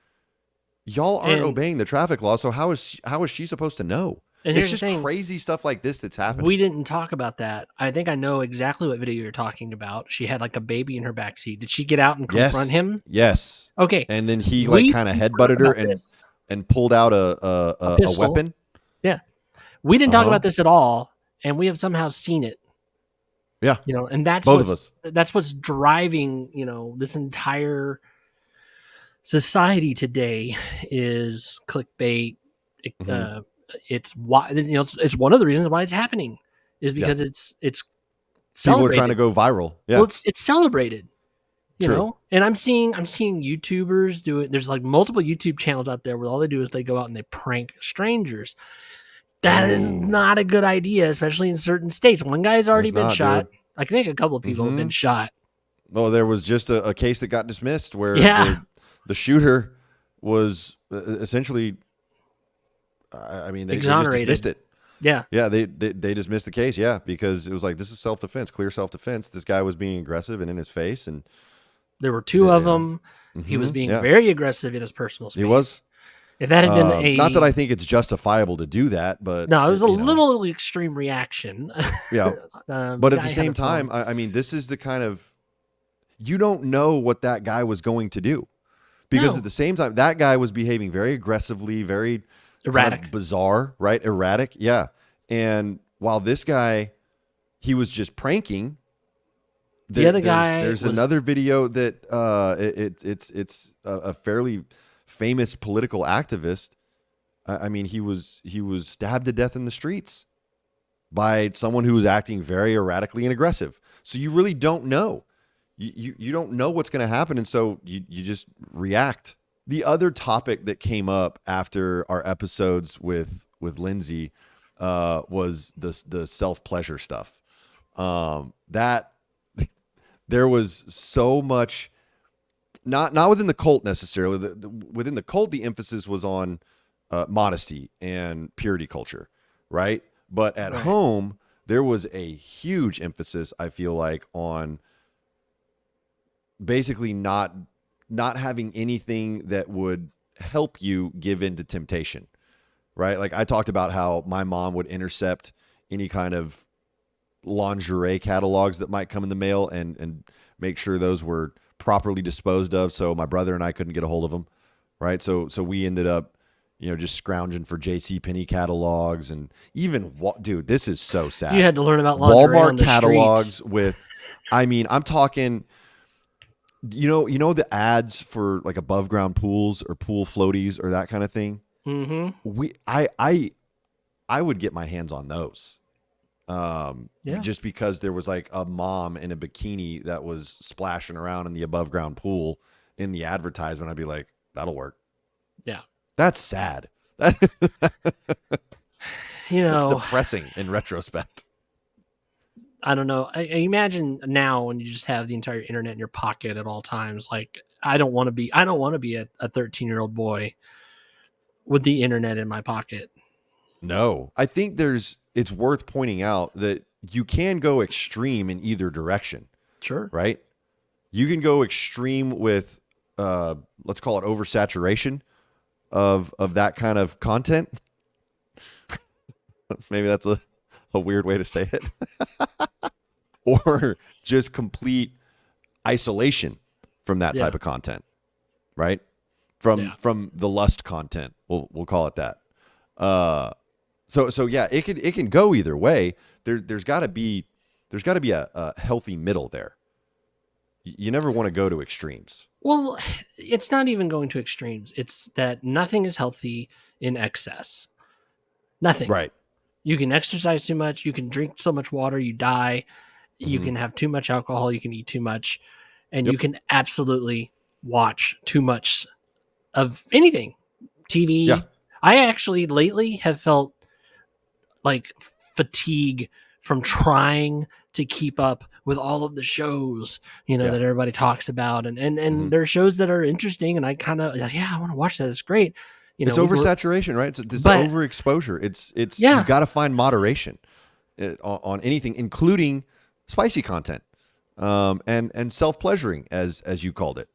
[SPEAKER 1] y'all aren't obeying the traffic law. So how is she supposed to know?
[SPEAKER 2] And
[SPEAKER 1] it's just crazy stuff like this that's happening.
[SPEAKER 2] We didn't talk about that. I think I know exactly what video you're talking about. She had like a baby in her backseat. Did she get out and confront him?
[SPEAKER 1] Yes.
[SPEAKER 2] Okay.
[SPEAKER 1] And then he kind of headbutted her and pulled out a weapon.
[SPEAKER 2] Yeah. We didn't talk about this at all, and we have somehow seen it.
[SPEAKER 1] Yeah.
[SPEAKER 2] And that's
[SPEAKER 1] both of us.
[SPEAKER 2] That's what's driving, this entire society today is clickbait. It's why it's one of the reasons why it's happening is because it's
[SPEAKER 1] people are trying to go viral. Yeah.
[SPEAKER 2] Well, it's celebrated. You know? And I'm seeing YouTubers do it. There's like multiple YouTube channels out there where all they do is they go out and they prank strangers. That is not a good idea, especially in certain states. One guy's already been shot. Dude. I think a couple of people have been shot.
[SPEAKER 1] Well, there was just a case that got dismissed where the shooter was essentially, they just dismissed it.
[SPEAKER 2] Yeah.
[SPEAKER 1] Yeah, they dismissed the case, because it was like, this is self-defense, clear self-defense. This guy was being aggressive and in his face. And
[SPEAKER 2] there were two of them. He was being
[SPEAKER 1] Yeah.
[SPEAKER 2] very aggressive in his personal space.
[SPEAKER 1] He was.
[SPEAKER 2] If that had been
[SPEAKER 1] Not that I think it's justifiable to do that, but
[SPEAKER 2] no, it was a little extreme reaction.
[SPEAKER 1] Yeah. But at the same time,
[SPEAKER 2] point.
[SPEAKER 1] I mean, this is the kind of, you don't know what that guy was going to do, because at the same time, that guy was behaving very aggressively, very
[SPEAKER 2] erratic,
[SPEAKER 1] kind of bizarre, right? Erratic. Yeah. And while this guy, he was just pranking.
[SPEAKER 2] The other guy,
[SPEAKER 1] there's another video that it's a fairly famous political activist. I mean, he was stabbed to death in the streets by someone who was acting very erratically and aggressive. So you really don't know. You don't know what's going to happen, and so you just react. The other topic that came up after our episodes with Lindsay was the self-pleasure stuff. That there was so much, not within the cult necessarily. Within the cult, the emphasis was on modesty and purity culture, right? But at home, there was a huge emphasis, I feel like, on basically not having anything that would help you give in to temptation, right? Like I talked about how my mom would intercept any kind of lingerie catalogs that might come in the mail and make sure those were properly disposed of, so my brother and I couldn't get a hold of them, right? So we ended up, just scrounging for JCPenney catalogs, and even dude, this is so sad.
[SPEAKER 2] You had to learn about lingerie
[SPEAKER 1] Walmart
[SPEAKER 2] on the
[SPEAKER 1] catalogs
[SPEAKER 2] streets.
[SPEAKER 1] with, I mean, I'm talking, the ads for like above ground pools or pool floaties or that kind of thing.
[SPEAKER 2] Mm-hmm.
[SPEAKER 1] I would get my hands on those. Just because there was like a mom in a bikini that was splashing around in the above ground pool in the advertisement, I'd be like, that'll work.
[SPEAKER 2] Yeah.
[SPEAKER 1] That's sad. It's depressing in retrospect.
[SPEAKER 2] I don't know. I imagine now when you just have the entire internet in your pocket at all times. Like I don't want to be a 13-year-old boy with the internet in my pocket.
[SPEAKER 1] No, I think it's worth pointing out that you can go extreme in either direction.
[SPEAKER 2] Sure.
[SPEAKER 1] Right? You can go extreme with, let's call it oversaturation of that kind of content. Maybe that's a weird way to say it. Or just complete isolation from that type of content, right? From the lust content, we'll call it that. So yeah, it can go either way. There's got to be a healthy middle there. You never want to go to extremes.
[SPEAKER 2] Well, it's not even going to extremes. It's that nothing is healthy in excess. Nothing.
[SPEAKER 1] Right.
[SPEAKER 2] You can exercise too much. You can drink so much water, you die. You can have too much alcohol. You can eat too much. And you can absolutely watch too much of anything. TV.
[SPEAKER 1] Yeah.
[SPEAKER 2] I actually lately have felt like fatigue from trying to keep up with all of the shows, that everybody talks about. And there are shows that are interesting, and I kind of, I want to watch that. It's great.
[SPEAKER 1] It's oversaturation, right? It's overexposure. It's you got to find moderation on anything, including spicy content, and self-pleasuring, as you called it,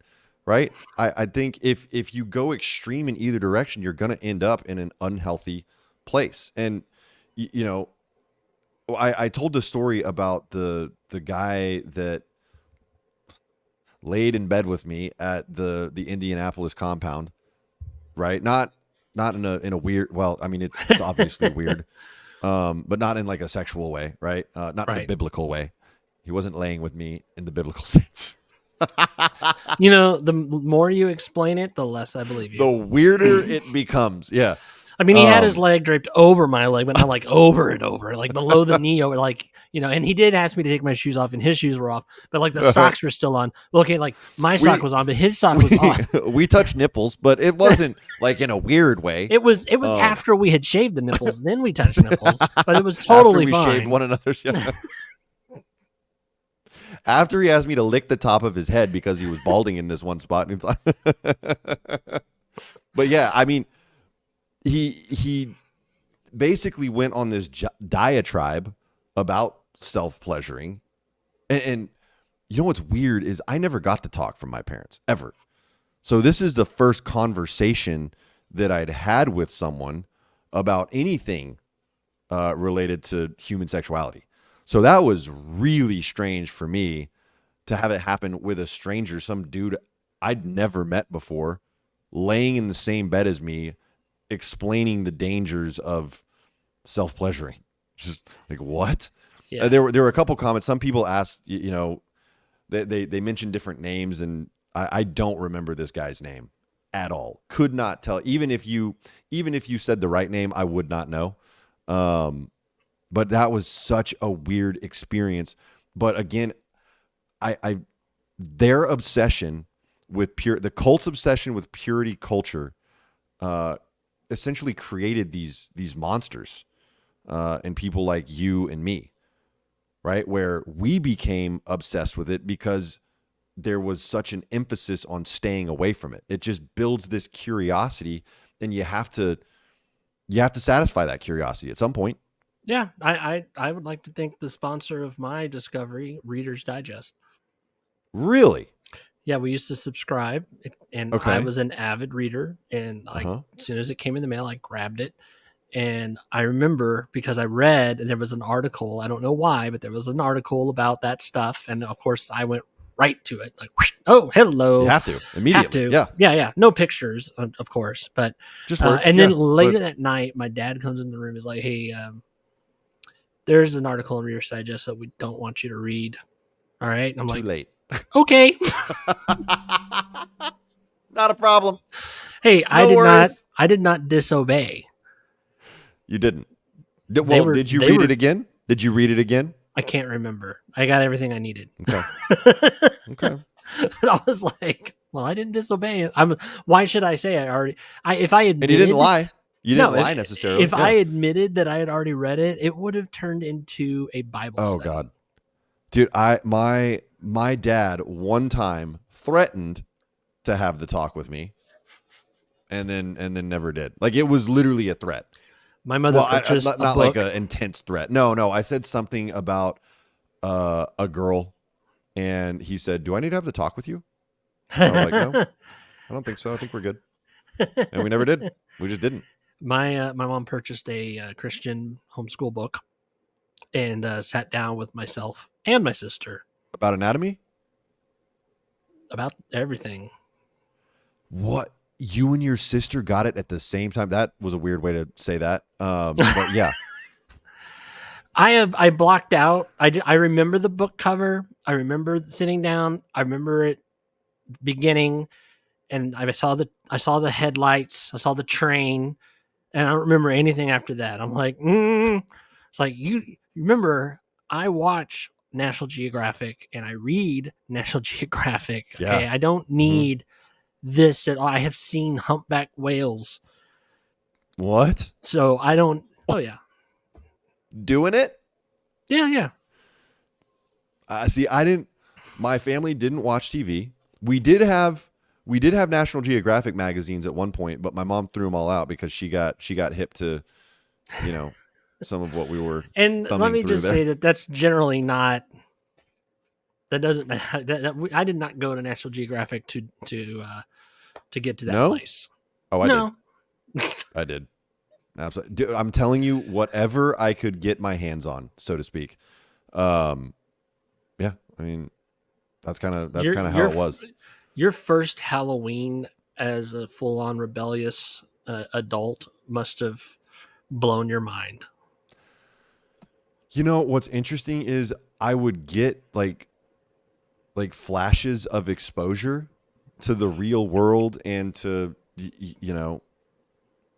[SPEAKER 1] right? I think if you go extreme in either direction, you're going to end up in an unhealthy place. And I told the story about the guy that laid in bed with me at the Indianapolis compound, right? Not in a weird. Well, I mean, it's obviously weird, but not in like a sexual way, right? Not in a biblical way. He wasn't laying with me in the biblical sense.
[SPEAKER 2] The more you explain it, the less I believe you.
[SPEAKER 1] The weirder it becomes. Yeah.
[SPEAKER 2] I mean, he had his leg draped over my leg, but not like over and over, like below the knee, or like, and he did ask me to take my shoes off, and his shoes were off, but like the socks were still on. Well, okay, like my sock was on, but his sock was off.
[SPEAKER 1] We touched nipples, but it wasn't like in a weird way.
[SPEAKER 2] It was after we had shaved the nipples, then we touched nipples, but it was totally
[SPEAKER 1] after we
[SPEAKER 2] fine.
[SPEAKER 1] Shaved one another. After he asked me to lick the top of his head because he was balding in this one spot. But yeah, I mean, he basically went on this diatribe about self-pleasuring. And you know what's weird is I never got to talk from my parents, ever. So this is the first conversation that I'd had with someone about anything related to human sexuality. So that was really strange for me to have it happen with a stranger, some dude I'd never met before, laying in the same bed as me, explaining the dangers of self-pleasuring. Just like, what?
[SPEAKER 2] Yeah.
[SPEAKER 1] There were a couple comments. Some people asked, they mentioned different names, and I don't remember this guy's name at all. Could not tell. Even if you said the right name, I would not know. But that was such a weird experience. But again, their obsession with the cult's obsession with purity culture, essentially created these monsters, and people like you and me, right? Where we became obsessed with it because there was such an emphasis on staying away from it. It just builds this curiosity, and you have to satisfy that curiosity at some point.
[SPEAKER 2] Yeah, I would like to thank the sponsor of my discovery, Reader's Digest.
[SPEAKER 1] Really?
[SPEAKER 2] Yeah, we used to subscribe, and
[SPEAKER 1] Okay.
[SPEAKER 2] I was an avid reader, and as soon as it came in the mail, I grabbed it. And I remember because I read, and there was an article, I don't know why, but there was an article about that stuff. And of course, I went right to it. Like, oh, hello.
[SPEAKER 1] You have to immediately.
[SPEAKER 2] Have to. Yeah. No pictures, of course. But
[SPEAKER 1] just words.
[SPEAKER 2] And then later that night, my dad comes in the room. Is like, hey, there's an article in Reader's Digest that we don't want you to read. All right. And I'm
[SPEAKER 1] too late.
[SPEAKER 2] Okay.
[SPEAKER 1] Not a problem.
[SPEAKER 2] Hey, I did not disobey.
[SPEAKER 1] You didn't. Did you read it again? Did you read it again?
[SPEAKER 2] I can't remember. I got everything I needed.
[SPEAKER 1] Okay. Okay.
[SPEAKER 2] I was like, well, I didn't disobey it. Why should I say if I admitted,
[SPEAKER 1] and you didn't lie. You didn't lie necessarily.
[SPEAKER 2] If I admitted that I had already read it, it would have turned into a Bible study.
[SPEAKER 1] Oh God. Dude, my dad one time threatened to have the talk with me, and then never did. Like, it was literally a threat.
[SPEAKER 2] My mother purchased
[SPEAKER 1] not
[SPEAKER 2] a book.
[SPEAKER 1] like an intense threat. No. I said something about a girl, and he said, "Do I need to have the talk with you?" And I was like, "No, I don't think so. I think we're good." And we never did. We just didn't.
[SPEAKER 2] My mom purchased a Christian homeschool book, and sat down with myself and my sister
[SPEAKER 1] About anatomy?
[SPEAKER 2] About everything.
[SPEAKER 1] What? You and your sister got it at the same time? That was a weird way to say that. But yeah.
[SPEAKER 2] I blocked out. I remember the book cover. I remember sitting down. I remember it beginning, and I saw the headlights. I saw the train, and I don't remember anything after that. I'm like, It's like, you remember, I watch National Geographic and I read National Geographic.
[SPEAKER 1] Yeah.
[SPEAKER 2] Okay, I don't need this at all. I have seen humpback whales.
[SPEAKER 1] What?
[SPEAKER 2] So I don't. Oh yeah.
[SPEAKER 1] Doing it?
[SPEAKER 2] Yeah.
[SPEAKER 1] See, I didn't. My family didn't watch TV. We did have National Geographic magazines at one point, but my mom threw them all out because she got hip to, some of what we were.
[SPEAKER 2] And let me just say that's generally not. That doesn't. I did not go to National Geographic to get to that place.
[SPEAKER 1] Oh, I did. I did. Absolutely. Dude, I'm telling you, whatever I could get my hands on, so to speak. Yeah, I mean, that's kind of how it was.
[SPEAKER 2] Your first Halloween as a full-on rebellious adult must have blown your mind.
[SPEAKER 1] What's interesting is I would get like flashes of exposure to the real world and to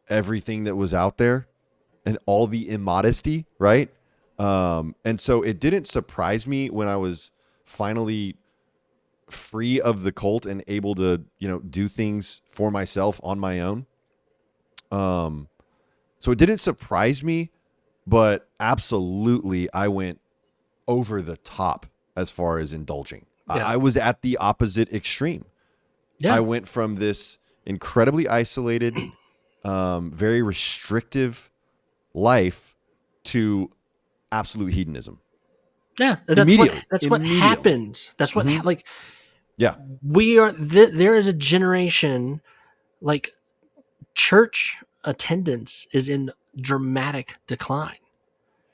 [SPEAKER 1] everything that was out there and all the immodesty, right? And so it didn't surprise me when I was finally free of the cult and able to do things for myself on my own. So it didn't surprise me, but absolutely I went over the top as far as indulging. Yeah. I was at the opposite extreme. Yeah. I went from this incredibly isolated, very restrictive life to absolute hedonism.
[SPEAKER 2] Yeah, that's what happens. That's what like
[SPEAKER 1] Yeah.
[SPEAKER 2] We are there is a generation, like, church attendance is in dramatic decline.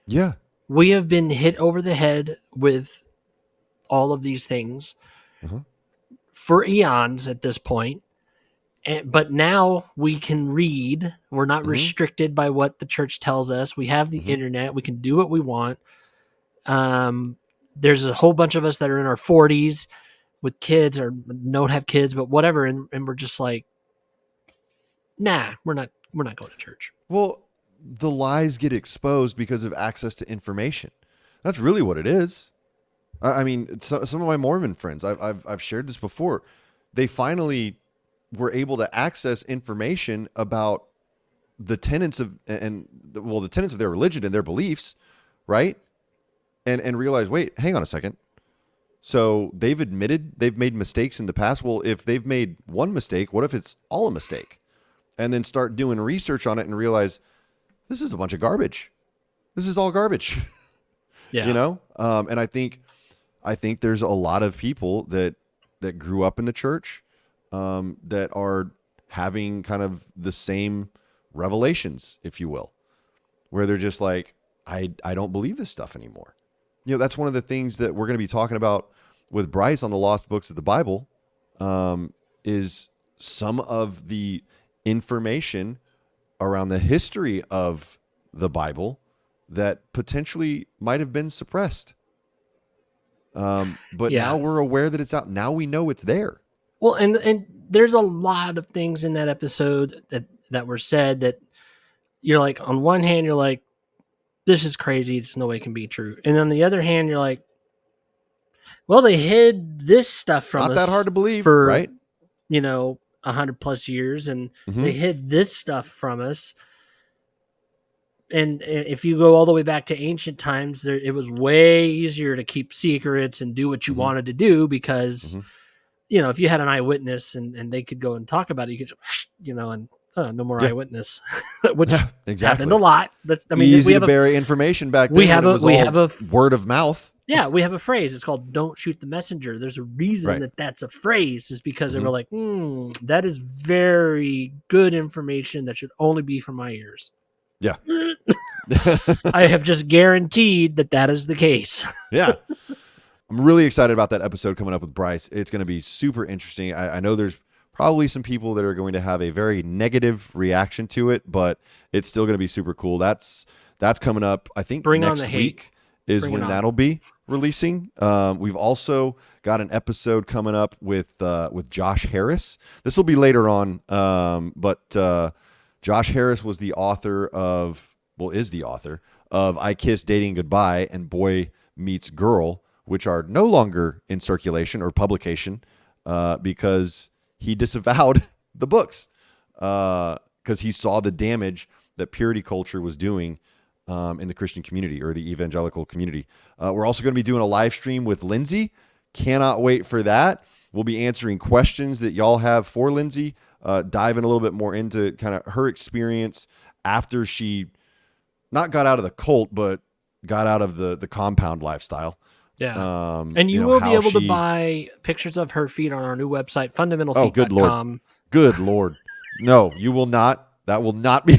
[SPEAKER 1] Yeah.
[SPEAKER 2] We have been hit over the head with all of these things
[SPEAKER 1] Uh-huh.
[SPEAKER 2] for eons at this point. But now we can read. We're not
[SPEAKER 1] Mm-hmm.
[SPEAKER 2] restricted by what the church tells us. We have the
[SPEAKER 1] Mm-hmm.
[SPEAKER 2] internet. We can do what we want. Um, there's a whole bunch of us that are in our 40s with kids or don't have kids, but whatever. And we're just like, nah, we're not going to church.
[SPEAKER 1] Well, the lies get exposed because of access to information. That's really what it is. I mean, some of my Mormon friends, I've shared this before. They finally were able to access information about the tenets of the tenets of their religion and their beliefs, right? And realize, wait, hang on a second. So they've admitted they've made mistakes in the past. Well, if they've made one mistake, what if it's all a mistake? And then start doing research on it and realize this is a bunch of garbage. This is all garbage.
[SPEAKER 2] Yeah.
[SPEAKER 1] And I think there's a lot of people that grew up in the church that are having kind of the same revelations, if you will, where they're just like, I don't believe this stuff anymore. That's one of the things that we're going to be talking about with Brice on the Lost Books of the Bible, is some of the information around the history of the Bible that potentially might have been suppressed. But
[SPEAKER 2] Yeah.
[SPEAKER 1] now we're aware that it's out. Now we know it's there.
[SPEAKER 2] Well, and there's a lot of things in that episode that were said that you're like, on one hand, you're like, this is crazy. It's no way it can be true. And on the other hand, you're like, well, they hid this stuff from
[SPEAKER 1] Not that hard
[SPEAKER 2] us
[SPEAKER 1] to believe,
[SPEAKER 2] for,
[SPEAKER 1] right?
[SPEAKER 2] 100+ years, and
[SPEAKER 1] Mm-hmm.
[SPEAKER 2] they hid this stuff from us. And if you go all the way back to ancient times, it was way easier to keep secrets and do what you
[SPEAKER 1] Mm-hmm.
[SPEAKER 2] wanted to do because,
[SPEAKER 1] Mm-hmm.
[SPEAKER 2] if you had an eyewitness and they could go and talk about it, you could, and no more
[SPEAKER 1] Yeah.
[SPEAKER 2] eyewitness, which
[SPEAKER 1] Yeah.
[SPEAKER 2] happened a
[SPEAKER 1] Exactly.
[SPEAKER 2] lot. We
[SPEAKER 1] Easy to
[SPEAKER 2] have a
[SPEAKER 1] bury information back
[SPEAKER 2] we
[SPEAKER 1] then when
[SPEAKER 2] have
[SPEAKER 1] it
[SPEAKER 2] a
[SPEAKER 1] was
[SPEAKER 2] we
[SPEAKER 1] all
[SPEAKER 2] have a
[SPEAKER 1] word of mouth.
[SPEAKER 2] yeah, we have a phrase. It's called "Don't shoot the messenger." There's a reason
[SPEAKER 1] Right.
[SPEAKER 2] that that's a phrase, is because they
[SPEAKER 1] Mm-hmm.
[SPEAKER 2] were like, that is very good information that should only be from my ears.
[SPEAKER 1] Yeah.
[SPEAKER 2] I have just guaranteed that is the case.
[SPEAKER 1] Yeah. I'm really excited about that episode coming up with Brice. It's going to be super interesting. I know there's probably some people that are going to have a very negative reaction to it, but it's still going to be super cool. That's coming up. I think
[SPEAKER 2] Bring on the
[SPEAKER 1] next
[SPEAKER 2] hate.
[SPEAKER 1] week is
[SPEAKER 2] Bring it
[SPEAKER 1] when
[SPEAKER 2] on.
[SPEAKER 1] that'll be releasing. We've also got an episode coming up with Josh Harris. This will be later on, but Josh Harris was the author of, is the author of I Kiss Dating Goodbye and Boy Meets Girl, which are no longer in circulation or publication because he disavowed the books because he saw the damage that purity culture was doing in the Christian community or the evangelical community. We're also going to be doing a live stream with Lindsay. Cannot wait for that. We'll be answering questions that y'all have for Lindsay, diving a little bit more into kind of her experience after she not got out of the cult, but got out of the compound lifestyle.
[SPEAKER 2] Yeah. And you will be able to buy pictures of her feet on our new website,
[SPEAKER 1] Oh, good Lord.
[SPEAKER 2] fundamentalfeet.com.
[SPEAKER 1] Good Lord. No, you will not. That will not be.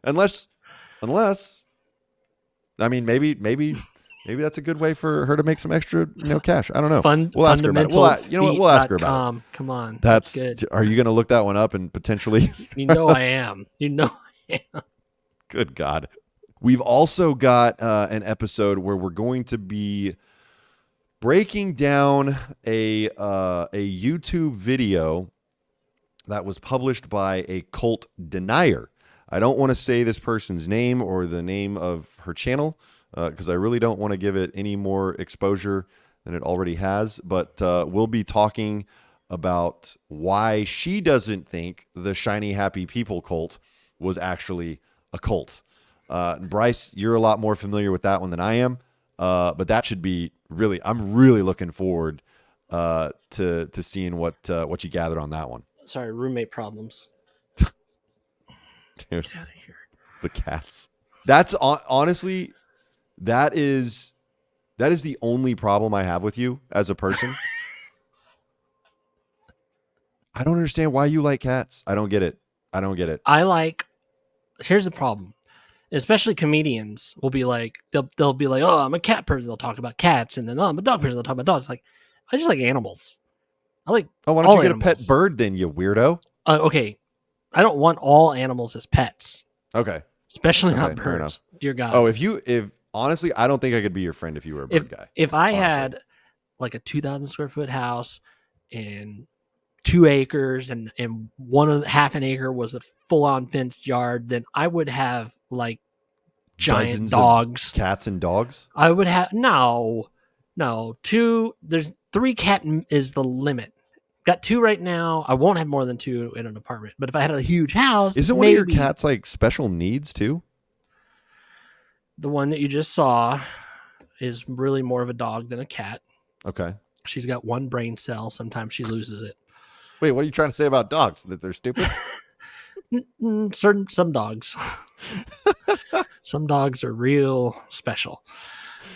[SPEAKER 1] unless, I mean, maybe that's a good way for her to make some extra, cash. I don't know. We'll ask her about it. We'll ask her about it.
[SPEAKER 2] Come on.
[SPEAKER 1] That's
[SPEAKER 2] good.
[SPEAKER 1] Are you going to look that one up and potentially?
[SPEAKER 2] I am. I am.
[SPEAKER 1] Good God. We've also got an episode where we're going to be breaking down a YouTube video that was published by a cult denier. I don't want to say this person's name or the name of her channel because I really don't want to give it any more exposure than it already has. But we'll be talking about why she doesn't think the Shiny Happy People cult was actually a cult. Brice, you're a lot more familiar with that one than I am, but that should be really. I'm really looking forward to seeing what you gather on that one.
[SPEAKER 2] Sorry, roommate problems.
[SPEAKER 1] Dude,
[SPEAKER 2] Get out of here.
[SPEAKER 1] the cats. That's honestly, that is That is the only problem I have with you as a person. I don't understand why you like cats. I don't get it.
[SPEAKER 2] Here's the problem. Especially comedians will be like, they'll be like, oh, I'm a cat person. They'll talk about cats, and then, oh, I'm a dog person. They'll talk about dogs. Like, I just like animals. I like
[SPEAKER 1] why don't you get a pet bird then, you weirdo?
[SPEAKER 2] Okay, I don't want all animals as pets.
[SPEAKER 1] Okay,
[SPEAKER 2] especially not birds. Dear God.
[SPEAKER 1] Oh, if honestly, I don't think I could be your friend if you were a bird guy.
[SPEAKER 2] If I had like a 2,000 square foot house and 2 acres and half an acre was a full on fenced yard, then I would have like giant
[SPEAKER 1] dozens
[SPEAKER 2] dogs,
[SPEAKER 1] cats and dogs.
[SPEAKER 2] I would have no. There's 3 cat is the limit. Got 2 right now. I won't have more than 2 in an apartment. But if I had a huge house,
[SPEAKER 1] isn't one of your cats like special needs too?
[SPEAKER 2] The one that you just saw is really more of a dog than a cat.
[SPEAKER 1] Okay.
[SPEAKER 2] She's got 1 brain cell. Sometimes she loses it.
[SPEAKER 1] Wait, what are you trying to say about dogs? That they're stupid?
[SPEAKER 2] Some dogs. Some dogs are real special.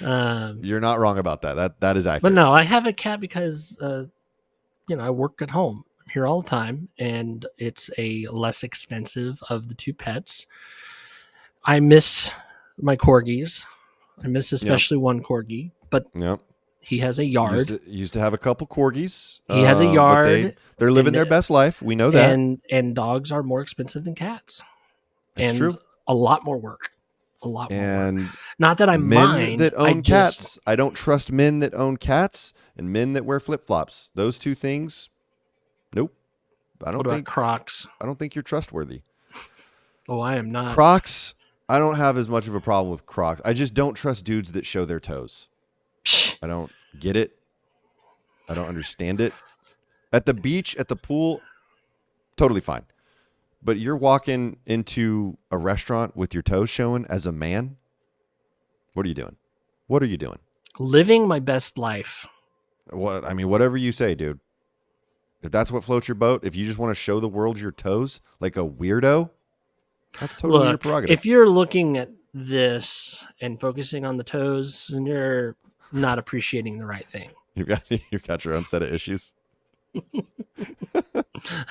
[SPEAKER 1] You're not wrong about that. That is accurate.
[SPEAKER 2] But no, I have a cat because I work at home. I'm here all the time, and it's a less expensive of the 2 pets. I miss my corgis. I miss especially one corgi, but he has a yard.
[SPEAKER 1] Used to have a couple corgis.
[SPEAKER 2] He has a yard.
[SPEAKER 1] They're living their best life. We know that.
[SPEAKER 2] And dogs are more expensive than cats.
[SPEAKER 1] That's true.
[SPEAKER 2] A lot more work. Work. Not that I
[SPEAKER 1] men
[SPEAKER 2] mind.
[SPEAKER 1] That own cats. I don't trust men that own cats and men that wear flip-flops. Those 2 things, nope.
[SPEAKER 2] What about Crocs?
[SPEAKER 1] I don't think you're trustworthy.
[SPEAKER 2] Oh, I am not.
[SPEAKER 1] Crocs, I don't have as much of a problem with Crocs. I just don't trust dudes that show their toes. I don't get it. I don't understand it. At the beach, at the pool, totally fine. But you're walking into a restaurant with your toes showing as a man? What are you doing? What are you doing?
[SPEAKER 2] Living my best life.
[SPEAKER 1] What? I mean, whatever you say, dude. If that's what floats your boat, if you just want to show the world your toes like a weirdo, that's totally your prerogative.
[SPEAKER 2] If you're looking at this and focusing on the toes, then you're not appreciating the right thing.
[SPEAKER 1] You've got your own set of issues.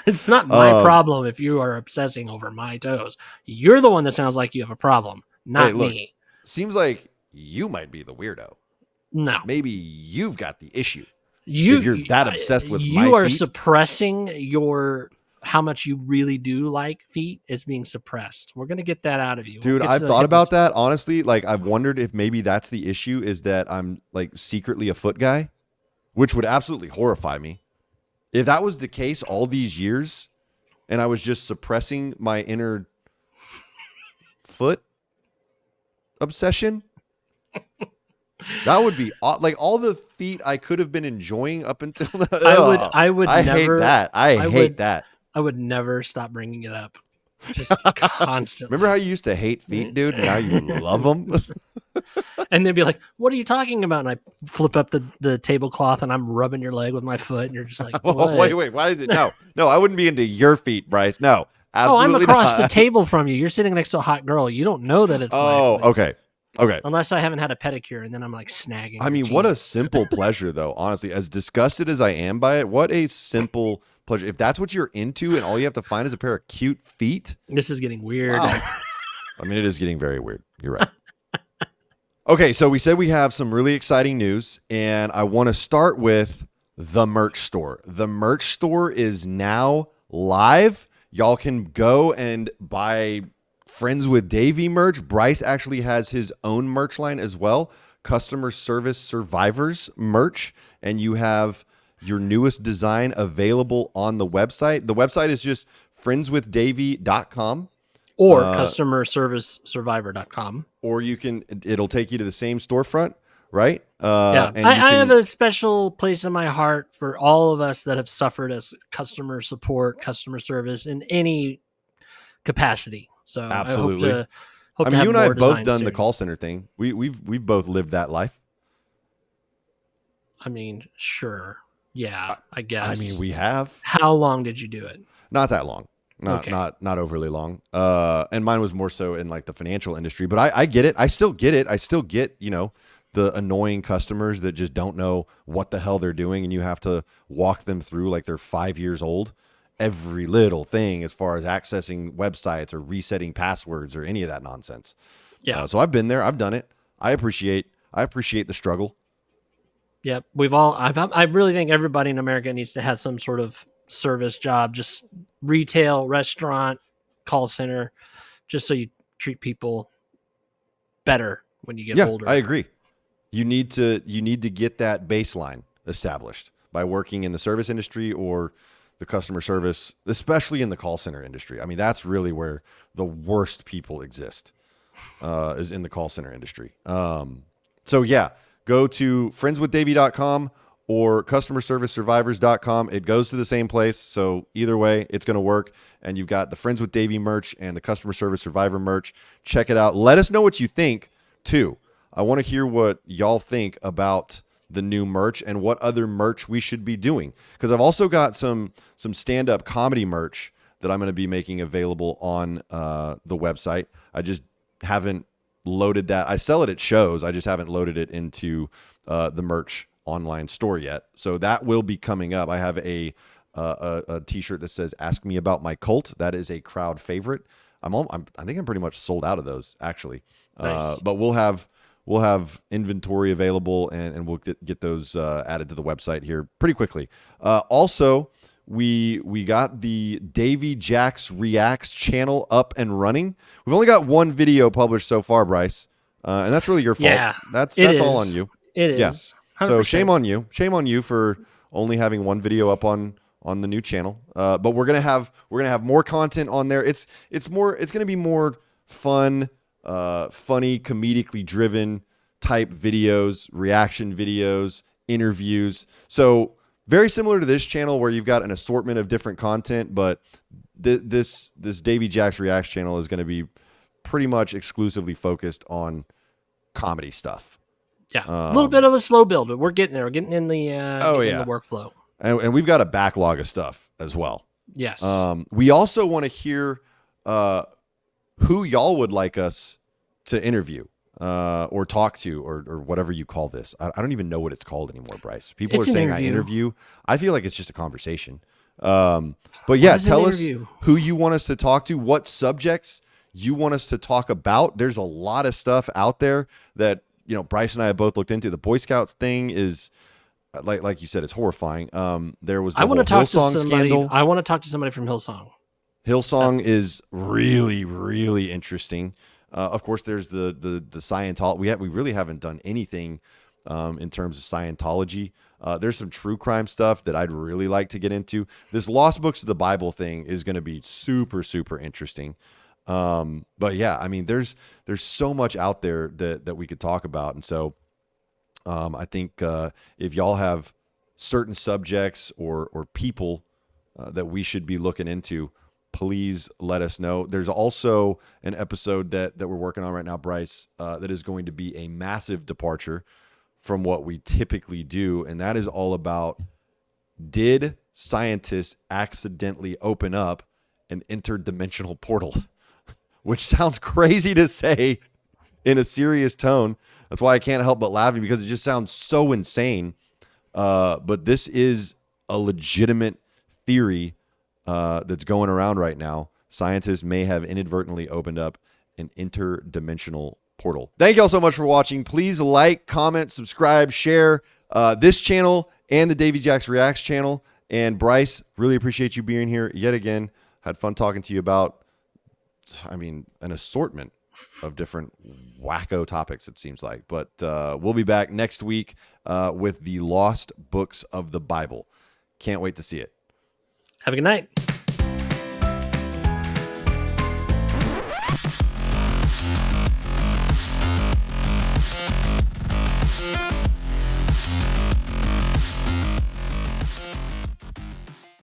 [SPEAKER 2] It's not my problem if you are obsessing over my toes. You're the one that sounds like you have a problem, not me.
[SPEAKER 1] Seems like you might be the weirdo.
[SPEAKER 2] No.
[SPEAKER 1] Maybe you've got the issue. If you're that obsessed with my feet.
[SPEAKER 2] You are suppressing how much you really do like feet is being suppressed. We're going to get that out of you.
[SPEAKER 1] Dude, I've thought about that. Honestly, like I've wondered if maybe that's the issue, is that I'm like secretly a foot guy, which would absolutely horrify me. If that was the case all these years and I was just suppressing my inner foot obsession, that would be like all the feet I could have been enjoying up until now. I hate that. I hate that.
[SPEAKER 2] I would never stop bringing it up. Just constantly.
[SPEAKER 1] Remember how you used to hate feet, dude? Now you love them.
[SPEAKER 2] And they'd be like, "What are you talking about?" And I flip up the tablecloth and I'm rubbing your leg with my foot, and you're just like,
[SPEAKER 1] "Oh, wait, why is it?" No, I wouldn't be into your feet, Brice. No, absolutely.
[SPEAKER 2] I'm across the table from you. You're sitting next to a hot girl. You don't know that it's.
[SPEAKER 1] Okay.
[SPEAKER 2] Unless I haven't had a pedicure, and then I'm like snagging.
[SPEAKER 1] I mean, what a simple pleasure, though. Honestly, as disgusted as I am by it, what a simple pleasure. If that's what you're into, and all you have to find is a pair of cute feet.
[SPEAKER 2] This is getting weird.
[SPEAKER 1] Wow. I mean, it is getting very weird. You're right. Okay, so we said we have some really exciting news, and I want to start with the merch store. The merch store is now live. Y'all can go and buy Friends with Davey merch. Brice actually has his own merch line as well, Customer Service Survivors merch, and you have your newest design available on the website. The website is just friendswithdavey.com.
[SPEAKER 2] Or customerservicesurvivor.com.
[SPEAKER 1] Or it'll take you to the same storefront, right?
[SPEAKER 2] Yeah. I have a special place in my heart for all of us that have suffered as customer support, customer service in any capacity. So
[SPEAKER 1] absolutely.
[SPEAKER 2] I hope
[SPEAKER 1] you and I have both done
[SPEAKER 2] soon.
[SPEAKER 1] The call center thing. We've both lived that life.
[SPEAKER 2] I mean, sure. Yeah, I guess.
[SPEAKER 1] I mean, we have.
[SPEAKER 2] How long did you do it?
[SPEAKER 1] Not that long. Not overly long. And mine was more so in like the financial industry, but I get it. I still get it. I still get, the annoying customers that just don't know what the hell they're doing, and you have to walk them through like they're 5 years old, every little thing as far as accessing websites or resetting passwords or any of that nonsense.
[SPEAKER 2] Yeah.
[SPEAKER 1] So I've been there. I've done it. I appreciate the struggle.
[SPEAKER 2] Yep. I really think everybody in America needs to have some sort of service job, just retail, restaurant, call center, just so you treat people better when you get
[SPEAKER 1] Yeah,
[SPEAKER 2] older.
[SPEAKER 1] I agree. You need to get that baseline established by working in the service industry or the customer service, especially in the call center industry. I mean, that's really where the worst people exist, is in the call center industry. So yeah, go to friendswithdavey.com or customerservicesurvivors.com. It goes to the same place. So either way, it's going to work. And you've got the Friends with Davey merch and the Customer Service Survivor merch. Check it out. Let us know what you think too. I want to hear what y'all think about the new merch and what other merch we should be doing. Because I've also got some stand-up comedy merch that I'm going to be making available on the website. I just haven't loaded that. I sell it at shows. I just haven't loaded it into the merch online store yet. So that will be coming up. I have a t-shirt that says "Ask Me About My Cult." That is a crowd favorite. I think I'm pretty much sold out of those actually.
[SPEAKER 2] Nice.
[SPEAKER 1] But we'll have inventory available, and we'll get those added to the website here pretty quickly. Also, we got the Davey Jax Reacts channel up and running. We've only got one video published so far, Brice, and that's really your fault.
[SPEAKER 2] Yeah,
[SPEAKER 1] that's all on you.
[SPEAKER 2] It
[SPEAKER 1] Yeah.
[SPEAKER 2] is. 100%.
[SPEAKER 1] So shame on you. Shame on you for only having one video up on the new channel. But we're gonna have more content on there. It's gonna be more fun, funny, comedically driven type videos, reaction videos, interviews. So very similar to this channel where you've got an assortment of different content, but this Davey Jax Reacts channel is going to be pretty much exclusively focused on comedy stuff.
[SPEAKER 2] Yeah, a little bit of a slow build, but we're getting there. We're getting in the in the workflow,
[SPEAKER 1] and we've got a backlog of stuff as well.
[SPEAKER 2] Yes.
[SPEAKER 1] We also want to hear who y'all would like us to interview or talk to, or whatever you call this. I don't even know what it's called anymore, Brice. People are saying I interview. I feel like it's just a conversation. But yeah, tell us who you want us to talk to, what subjects you want us to talk about. There's a lot of stuff out there that, you know, Brice and I have both looked into. The Boy Scouts thing is, like you said, it's horrifying. There was the whole Hillsong scandal.
[SPEAKER 2] I want to talk to somebody from Hillsong.
[SPEAKER 1] Hillsong is really, really interesting. Of course, there's the Scientology. We really haven't done anything in terms of Scientology. There's some true crime stuff that I'd really like to get into. This Lost Books of the Bible thing is going to be super, super interesting. But yeah, I mean, there's so much out there that we could talk about. And so I think if y'all have certain subjects or people that we should be looking into, please let us know. There's also an episode that we're working on right now, Brice, that is going to be a massive departure from what we typically do. And that is all about, did scientists accidentally open up an interdimensional portal? Which sounds crazy to say in a serious tone. That's why I can't help but laughing, because it just sounds so insane. But this is a legitimate theory that's going around right now. Scientists may have inadvertently opened up an interdimensional portal. Thank you all so much for watching. Please like, comment, subscribe, share this channel and the Davey Jax Reacts channel. And Brice, really appreciate you being here yet again. Had fun talking to you about, I mean, an assortment of different wacko topics, it seems like. But we'll be back next week with the Lost Books of the Bible. Can't wait to see it.
[SPEAKER 2] Have a good night.